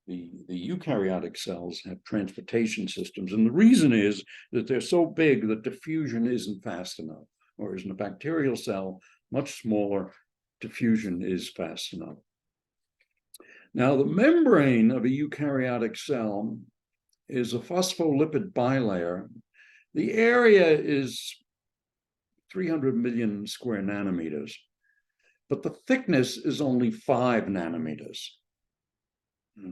the eukaryotic cells have transportation systems, and the reason is that they're so big that diffusion isn't fast enough, whereas in a bacterial cell, much smaller, diffusion is fast enough. Now, the membrane of a eukaryotic cell is a phospholipid bilayer. The area is 300 million square nanometers, but the thickness is only 5 nanometers.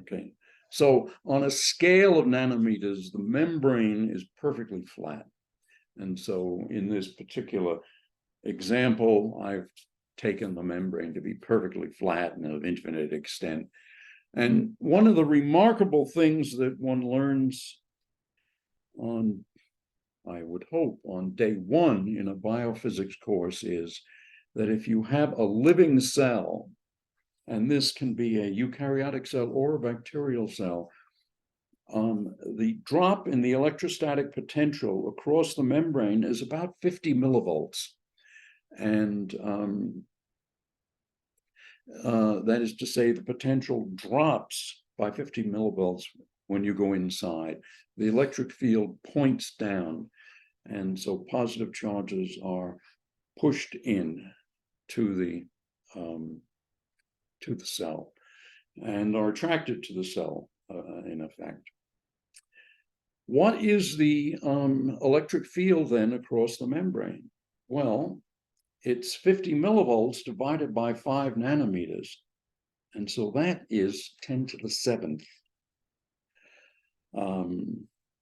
Okay, so on a scale of nanometers, the membrane is perfectly flat. And so in this particular example, I've taken the membrane to be perfectly flat and of infinite extent. And one of the remarkable things that one learns on, I would hope, on day one in a biophysics course is that if you have a living cell, and this can be a eukaryotic cell or a bacterial cell, the drop in the electrostatic potential across the membrane is about 50 millivolts. And that is to say, the potential drops by 50 millivolts when you go inside. The electric field points down, and so positive charges are pushed in to the cell and are attracted to the cell, in effect. What is the electric field then across the membrane? Well, it's 50 millivolts divided by 5 nanometers. And so that is 10 to the 7th.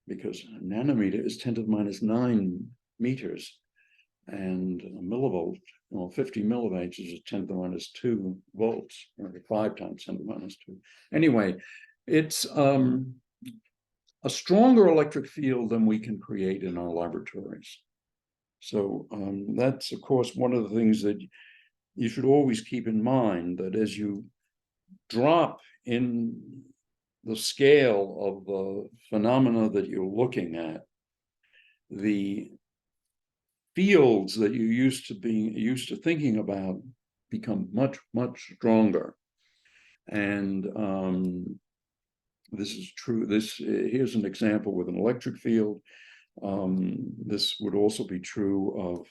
Because a nanometer is 10 to the minus 9 meters. And a millivolt, well, 50 millivolts is 10 to the minus 2 volts, or 5 times 10 to the minus 2. Anyway, it's a stronger electric field than we can create in our laboratories. So that's, of course, one of the things that you should always keep in mind, that as you drop in the scale of the phenomena that you're looking at, the fields that you used to thinking about become much, much stronger. And this is true. Here's an example with an electric field. This would also be true of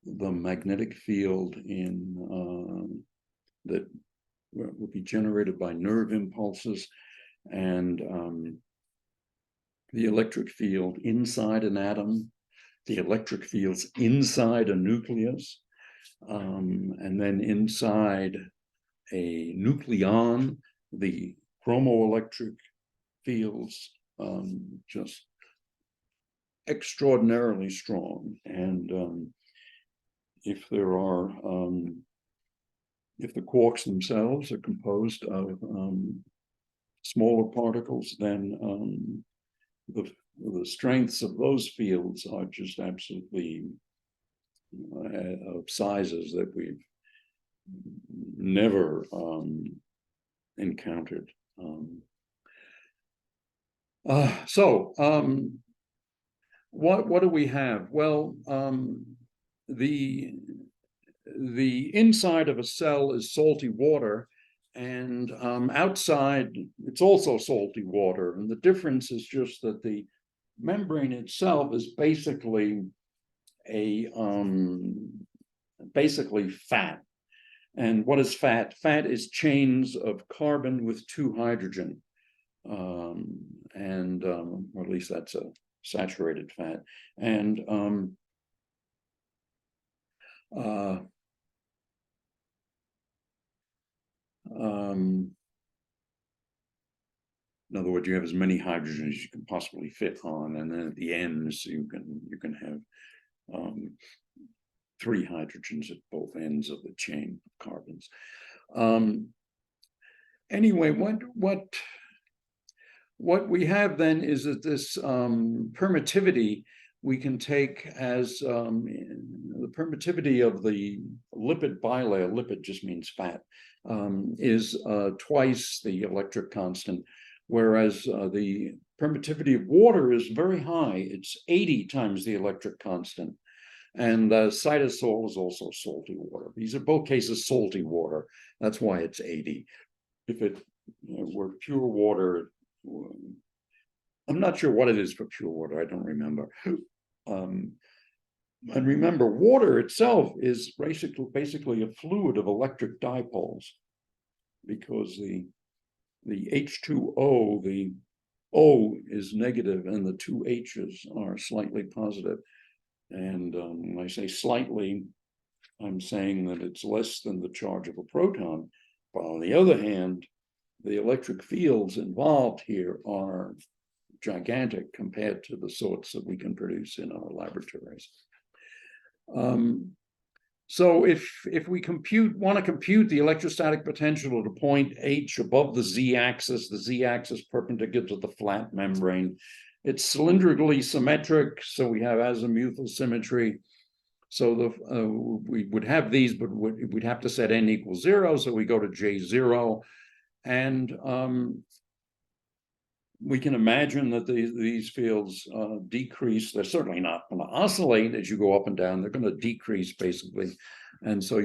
the magnetic field that would be generated by nerve impulses, and the electric field inside an atom, the electric fields inside a nucleus, and then inside a nucleon, the chromoelectric fields, just extraordinarily strong. And if the quarks themselves are composed of smaller particles, then the strengths of those fields are just absolutely of sizes that we've never encountered. What do we have? Well, the inside of a cell is salty water, and outside it's also salty water. And the difference is just that the membrane itself is basically fat. And what is fat? Fat is chains of carbon with 2 hydrogen, or at least that's a saturated fat. And in other words, you have as many hydrogens as you can possibly fit on, and then at the ends you can have 3 hydrogens at both ends of the chain of carbons. Anyway, what we have then is that this permittivity we can take as the permittivity of the lipid bilayer, lipid just means fat, is twice the electric constant, whereas the permittivity of water is very high. It's 80 times the electric constant. And cytosol is also salty water. These are both cases salty water. That's why it's 80. If it were pure water, I'm not sure what it is for pure water. I don't remember. And remember, water itself is basically a fluid of electric dipoles, because the H2O, the O is negative and the two H's are slightly positive. And when I say slightly, I'm saying that it's less than the charge of a proton. But on the other hand, the electric fields involved here are gigantic compared to the sorts that we can produce in our laboratories. So if we want to compute the electrostatic potential at a point H above the z-axis perpendicular to the flat membrane, it's cylindrically symmetric, so we have azimuthal symmetry. So we would have these, but we'd have to set n equals 0, so we go to J0, and we can imagine that these fields decrease. They're certainly not going to oscillate as you go up and down. They're going to decrease basically, and so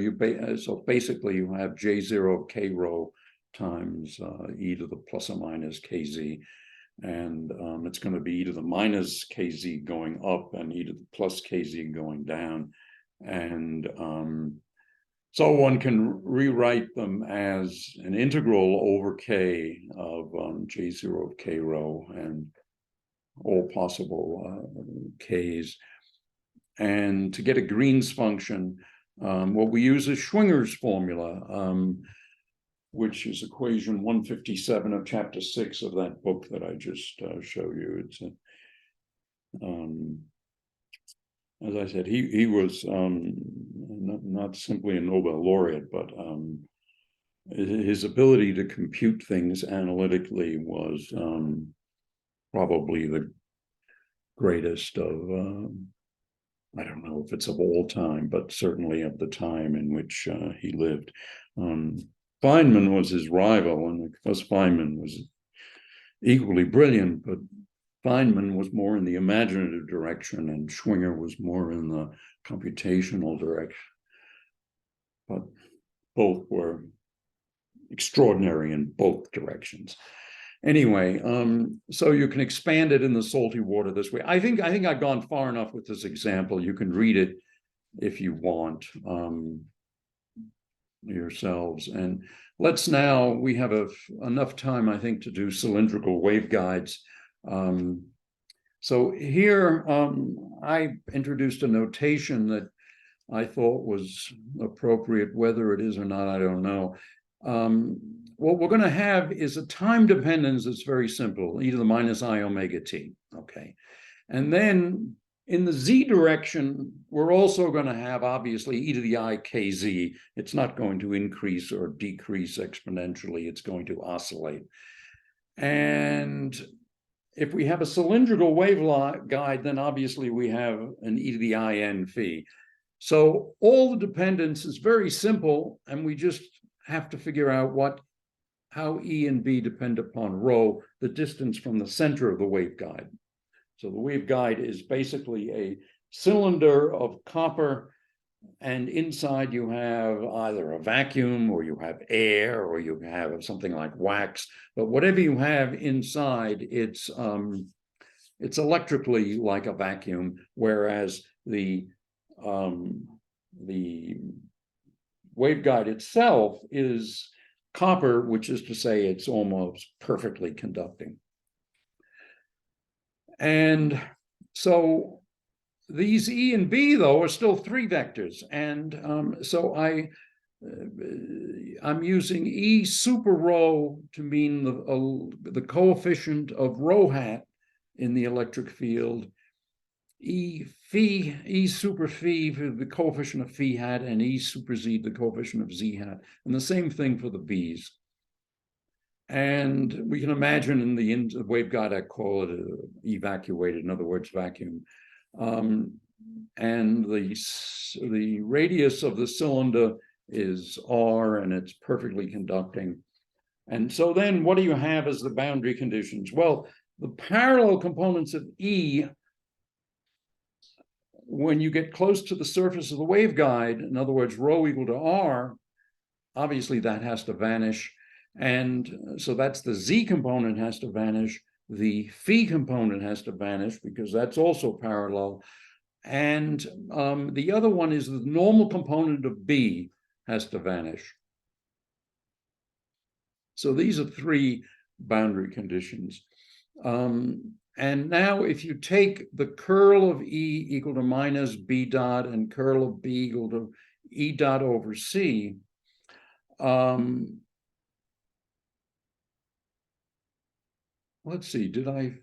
basically you have J0 k rho times e to the plus or minus kz, and it's going to be e to the minus kz going up and e to the plus kz going down, and so one can rewrite them as an integral over k of J0 k rho and all possible k's. And to get a Green's function, what we use is Schwinger's formula, which is equation 157 of chapter 6 of that book that I just showed you. It's as I said, he was not simply a Nobel laureate, but his ability to compute things analytically was probably the greatest of, I don't know if it's of all time, but certainly of the time in which he lived. Feynman was his rival, and of course Feynman was equally brilliant, but Feynman was more in the imaginative direction and Schwinger was more in the computational direction. But both were extraordinary in both directions. Anyway, so you can expand it in the salty water this way. I think I've gone far enough with this example. You can read it if you want yourselves. And we have enough time, I think, to do cylindrical waveguides. So here I introduced a notation that I thought was appropriate. Whether it is or not, I don't know. What we're going to have is a time dependence that's very simple, e to the minus I omega t, okay? And then in the z direction, we're also going to have, obviously, e to the I kz. It's not going to increase or decrease exponentially. It's going to oscillate. And if we have a cylindrical waveguide, then obviously we have an e to the I n phi. So all the dependence is very simple, and we just have to figure out how E and B depend upon rho, the distance from the center of the waveguide. So the waveguide is basically a cylinder of copper, and inside you have either a vacuum or you have air or you have something like wax. But whatever you have inside, it's electrically like a vacuum, whereas the waveguide itself is copper, which is to say it's almost perfectly conducting. And so these E and B, though, are still 3 vectors. And so I'm using E super rho to mean the coefficient of rho hat in the electric field. E super phi, the coefficient of phi hat, and E super Z, the coefficient of Z hat. And the same thing for the B's. And we can imagine in the waveguide, I call it evacuated, in other words, vacuum. And the radius of the cylinder is R, and it's perfectly conducting. And so then what do you have as the boundary conditions? Well, the parallel components of E, when you get close to the surface of the waveguide, in other words, rho equal to R, obviously that has to vanish. And so that's the Z component has to vanish. The phi component has to vanish because that's also parallel. And the other one is the normal component of B has to vanish. So these are three boundary conditions. And now if you take the curl of E equal to minus B dot and curl of B equal to E dot over C, let's see, did I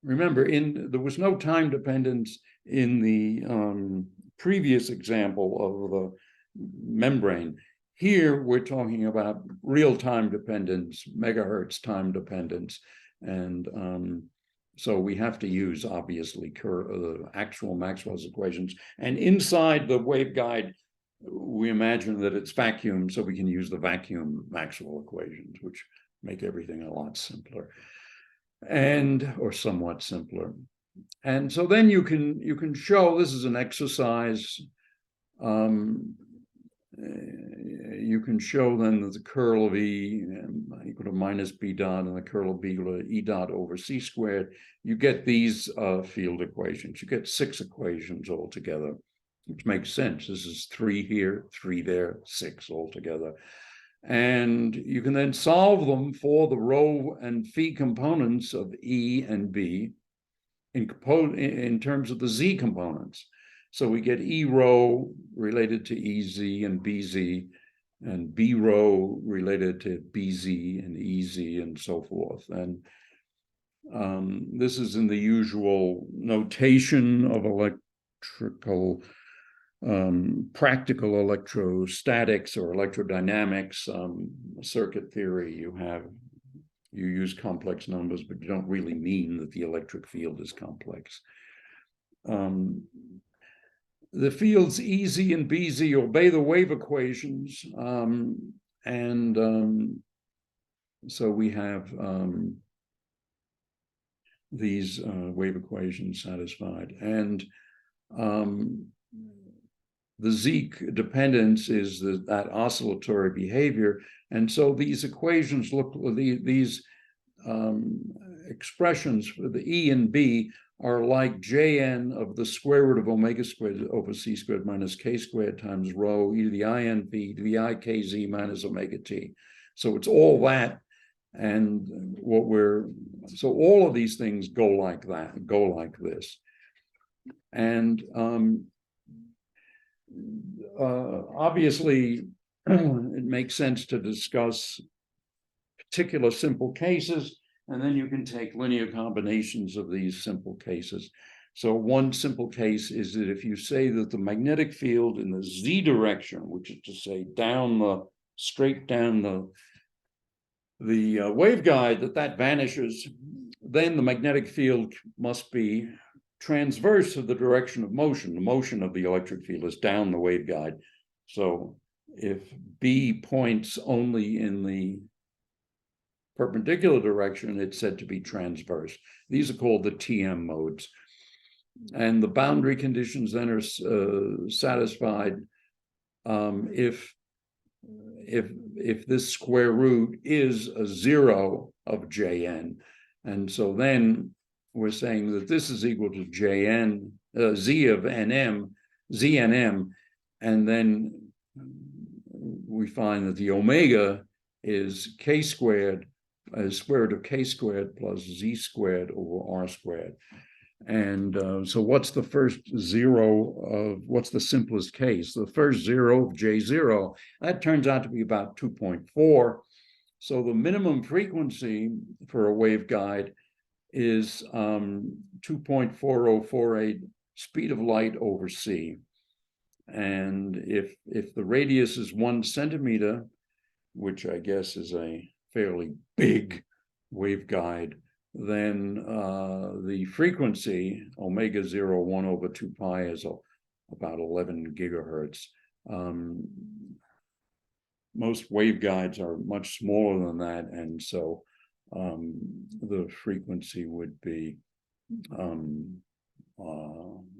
remember there was no time dependence in the previous example of the membrane. Here we're talking about real time dependence, megahertz time dependence. And so we have to use, obviously, actual Maxwell's equations. And inside the waveguide, we imagine that it's vacuum, so we can use the vacuum Maxwell equations, which make everything a lot simpler, or somewhat simpler. And so then you can show, this is an exercise, you can show then that the curl of E equal to minus B dot and the curl of B equal to E dot over C squared. You get these field equations. You get 6 equations altogether, which makes sense. This is 3 here, 3 there, 6 altogether. And you can then solve them for the rho and phi components of E and B in terms of the Z components. So we get E rho related to EZ and BZ, and B rho related to BZ and EZ, and so forth. And this is in the usual notation of electrical, practical electrostatics or electrodynamics, circuit theory. You use complex numbers, but you don't really mean that the electric field is complex. The fields EZ and BZ obey the wave equations, so we have these wave equations satisfied. And the Z dependence is that oscillatory behavior. And so these equations these expressions for the E and B are like Jn of the square root of omega squared over C squared minus K squared times rho e to the IN V to the IKZ minus omega T. So it's all that. And so all of these things go like that, go like this. And obviously, it makes sense to discuss particular simple cases, and then you can take linear combinations of these simple cases. So one simple case is that if you say that the magnetic field in the Z direction, which is to say straight down the waveguide, that vanishes, then the magnetic field must be transverse to the direction of motion. The motion of the electric field is down the waveguide. So if B points only in the perpendicular direction, it's said to be transverse. These are called the TM modes. And the boundary conditions then are satisfied if this square root is a 0 of Jn. And so then we're saying that this is equal to Jn, Z of Nm, Znm, and then we find that the omega is K squared, square root of K squared plus Z squared over R squared. And so what's the first 0 of, what's the simplest case? The first 0 of J0, that turns out to be about 2.4. So the minimum frequency for a waveguide is 2.4048 speed of light over c. And if the radius is 1 centimeter, which I guess is a fairly big waveguide, then the frequency omega 0, 1 over 2 pi is about 11 gigahertz. Most waveguides are much smaller than that, and so the frequency would be a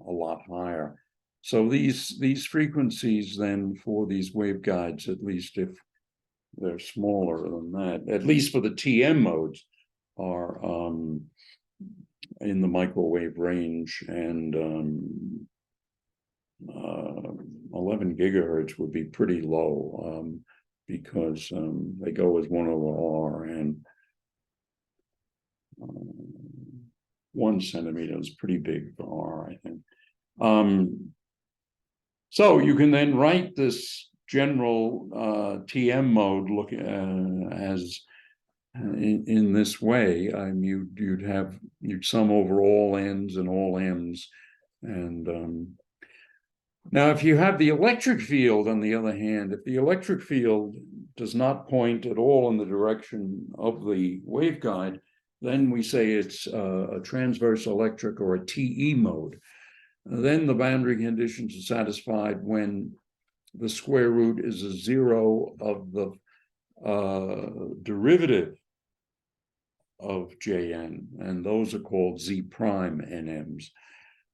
lot higher. So these frequencies then for these waveguides, at least if they're smaller than that, at least for the TM modes, are in the microwave range, and 11 gigahertz would be pretty low because they go as 1 over R, and 1 centimeter is pretty big for R, I think. So you can then write this general TM mode look as in this way. You'd sum over all n's and all m's, and now if you have the electric field, on the other hand, if the electric field does not point at all in the direction of the waveguide, then we say it's a transverse electric or a TE mode. Then the boundary conditions are satisfied when the square root is a 0 of the derivative of Jn, and those are called Z prime NMs.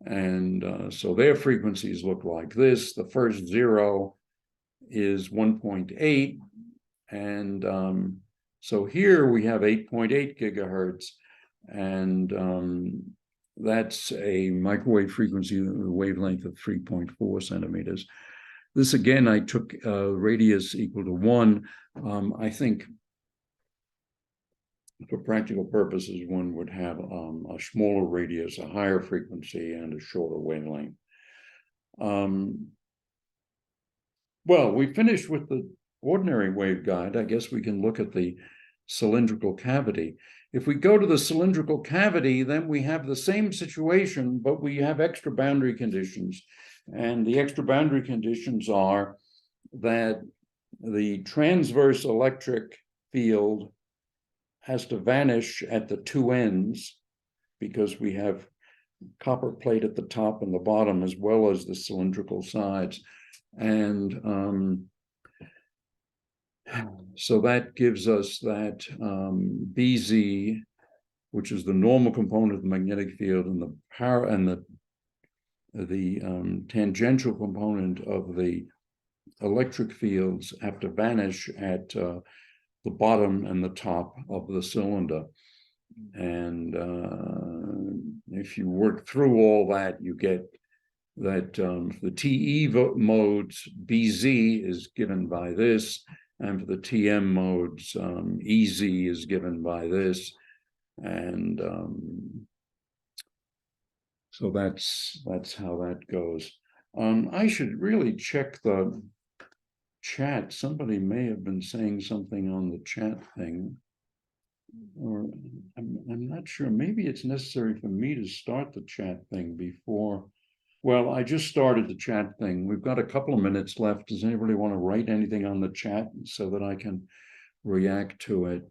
And so their frequencies look like this. The first 0 is 1.8, and so here we have 8.8 gigahertz, and that's a microwave frequency wavelength of 3.4 centimeters. This again, I took radius equal to 1. I think for practical purposes, one would have a smaller radius, a higher frequency, and a shorter wavelength. Well, we finished with the ordinary waveguide. I guess we can look at the cylindrical cavity. If we go to the cylindrical cavity, then we have the same situation, but we have extra boundary conditions. And the extra boundary conditions are that the transverse electric field has to vanish at the two ends, because we have copper plate at the top and the bottom, as well as the cylindrical sides. And so that gives us that BZ, which is the normal component of the magnetic field, and the power and the tangential component of the electric fields have to vanish at the bottom and the top of the cylinder. And if you work through all that, you get that the TE modes, BZ is given by this, and for the TM modes, EZ is given by this. And so that's how that goes. I should really check the chat. Somebody may have been saying something on the chat thing, or I'm not sure. Maybe it's necessary for me to start the chat thing before. Well, I just started the chat thing. We've got a couple of minutes left. Does anybody want to write anything on the chat so that I can react to it?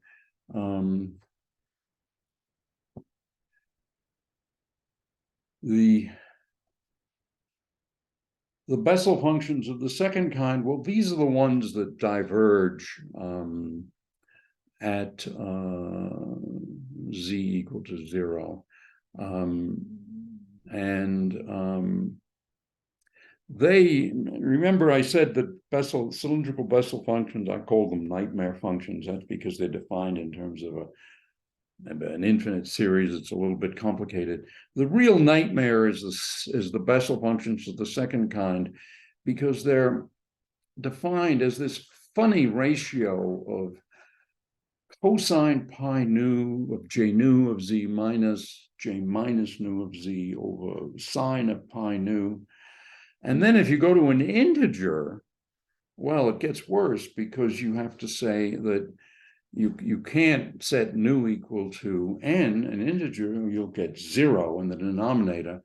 The Bessel functions of the second kind, well, these are the ones that diverge at z equal to 0. They, remember I said that cylindrical Bessel functions, I call them nightmare functions. That's because they're defined in terms of an infinite series. It's a little bit complicated. The real nightmare is the Bessel functions of the second kind, because they're defined as this funny ratio of cosine pi nu of j nu of z minus j minus nu of z over sine of pi nu. And then if you go to an integer, well, it gets worse, because you have to say that you can't set nu equal to n, an integer, you'll get 0 in the denominator.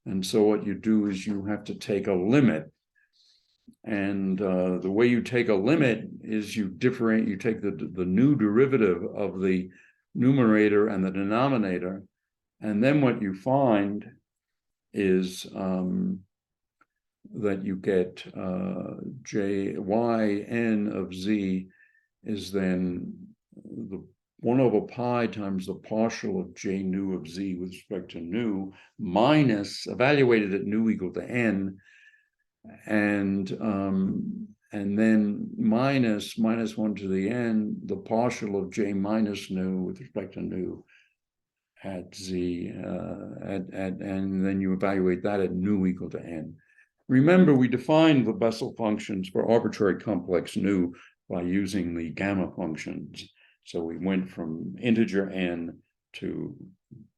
And so what you do is you have to take a limit. And the way you take a limit is you take the new derivative of the numerator and the denominator. And then what you find is that you get yn of z is then the 1 over pi times the partial of j nu of z with respect to nu minus, evaluated at nu equal to n, and then minus 1 to the n, the partial of j minus nu with respect to nu at z, and then you evaluate that at nu equal to n. Remember, we defined the Bessel functions for arbitrary complex nu by using the gamma functions. So we went from integer n to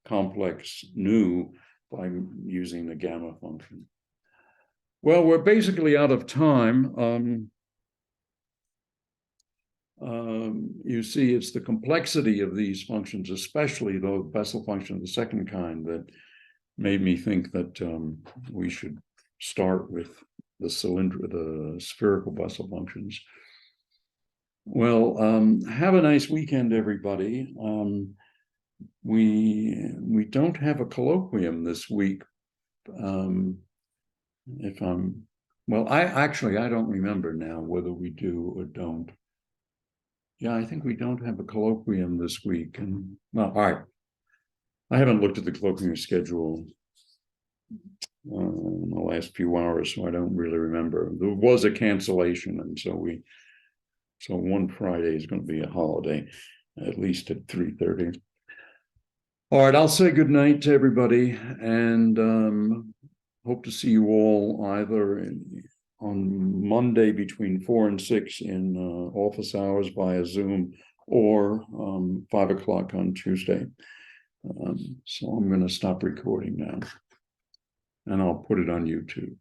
complex nu by using the gamma function. Well, we're basically out of time. You see, it's the complexity of these functions, especially the Bessel function of the second kind, that made me think that we should start with the spherical Bessel functions. Well, have a nice weekend, everybody. We don't have a colloquium this week. I don't remember now whether we do or don't. Yeah, I think we don't have a colloquium this week. And well, all right. I haven't looked at the colloquium schedule in the last few hours, so I don't really remember. There was a cancellation, and so one Friday is going to be a holiday, at least at 3:30. All right, I'll say good night to everybody, and hope to see you all either on Monday between 4 and 6 in office hours via Zoom, or 5 o'clock on Tuesday. So I'm going to stop recording now, and I'll put it on YouTube.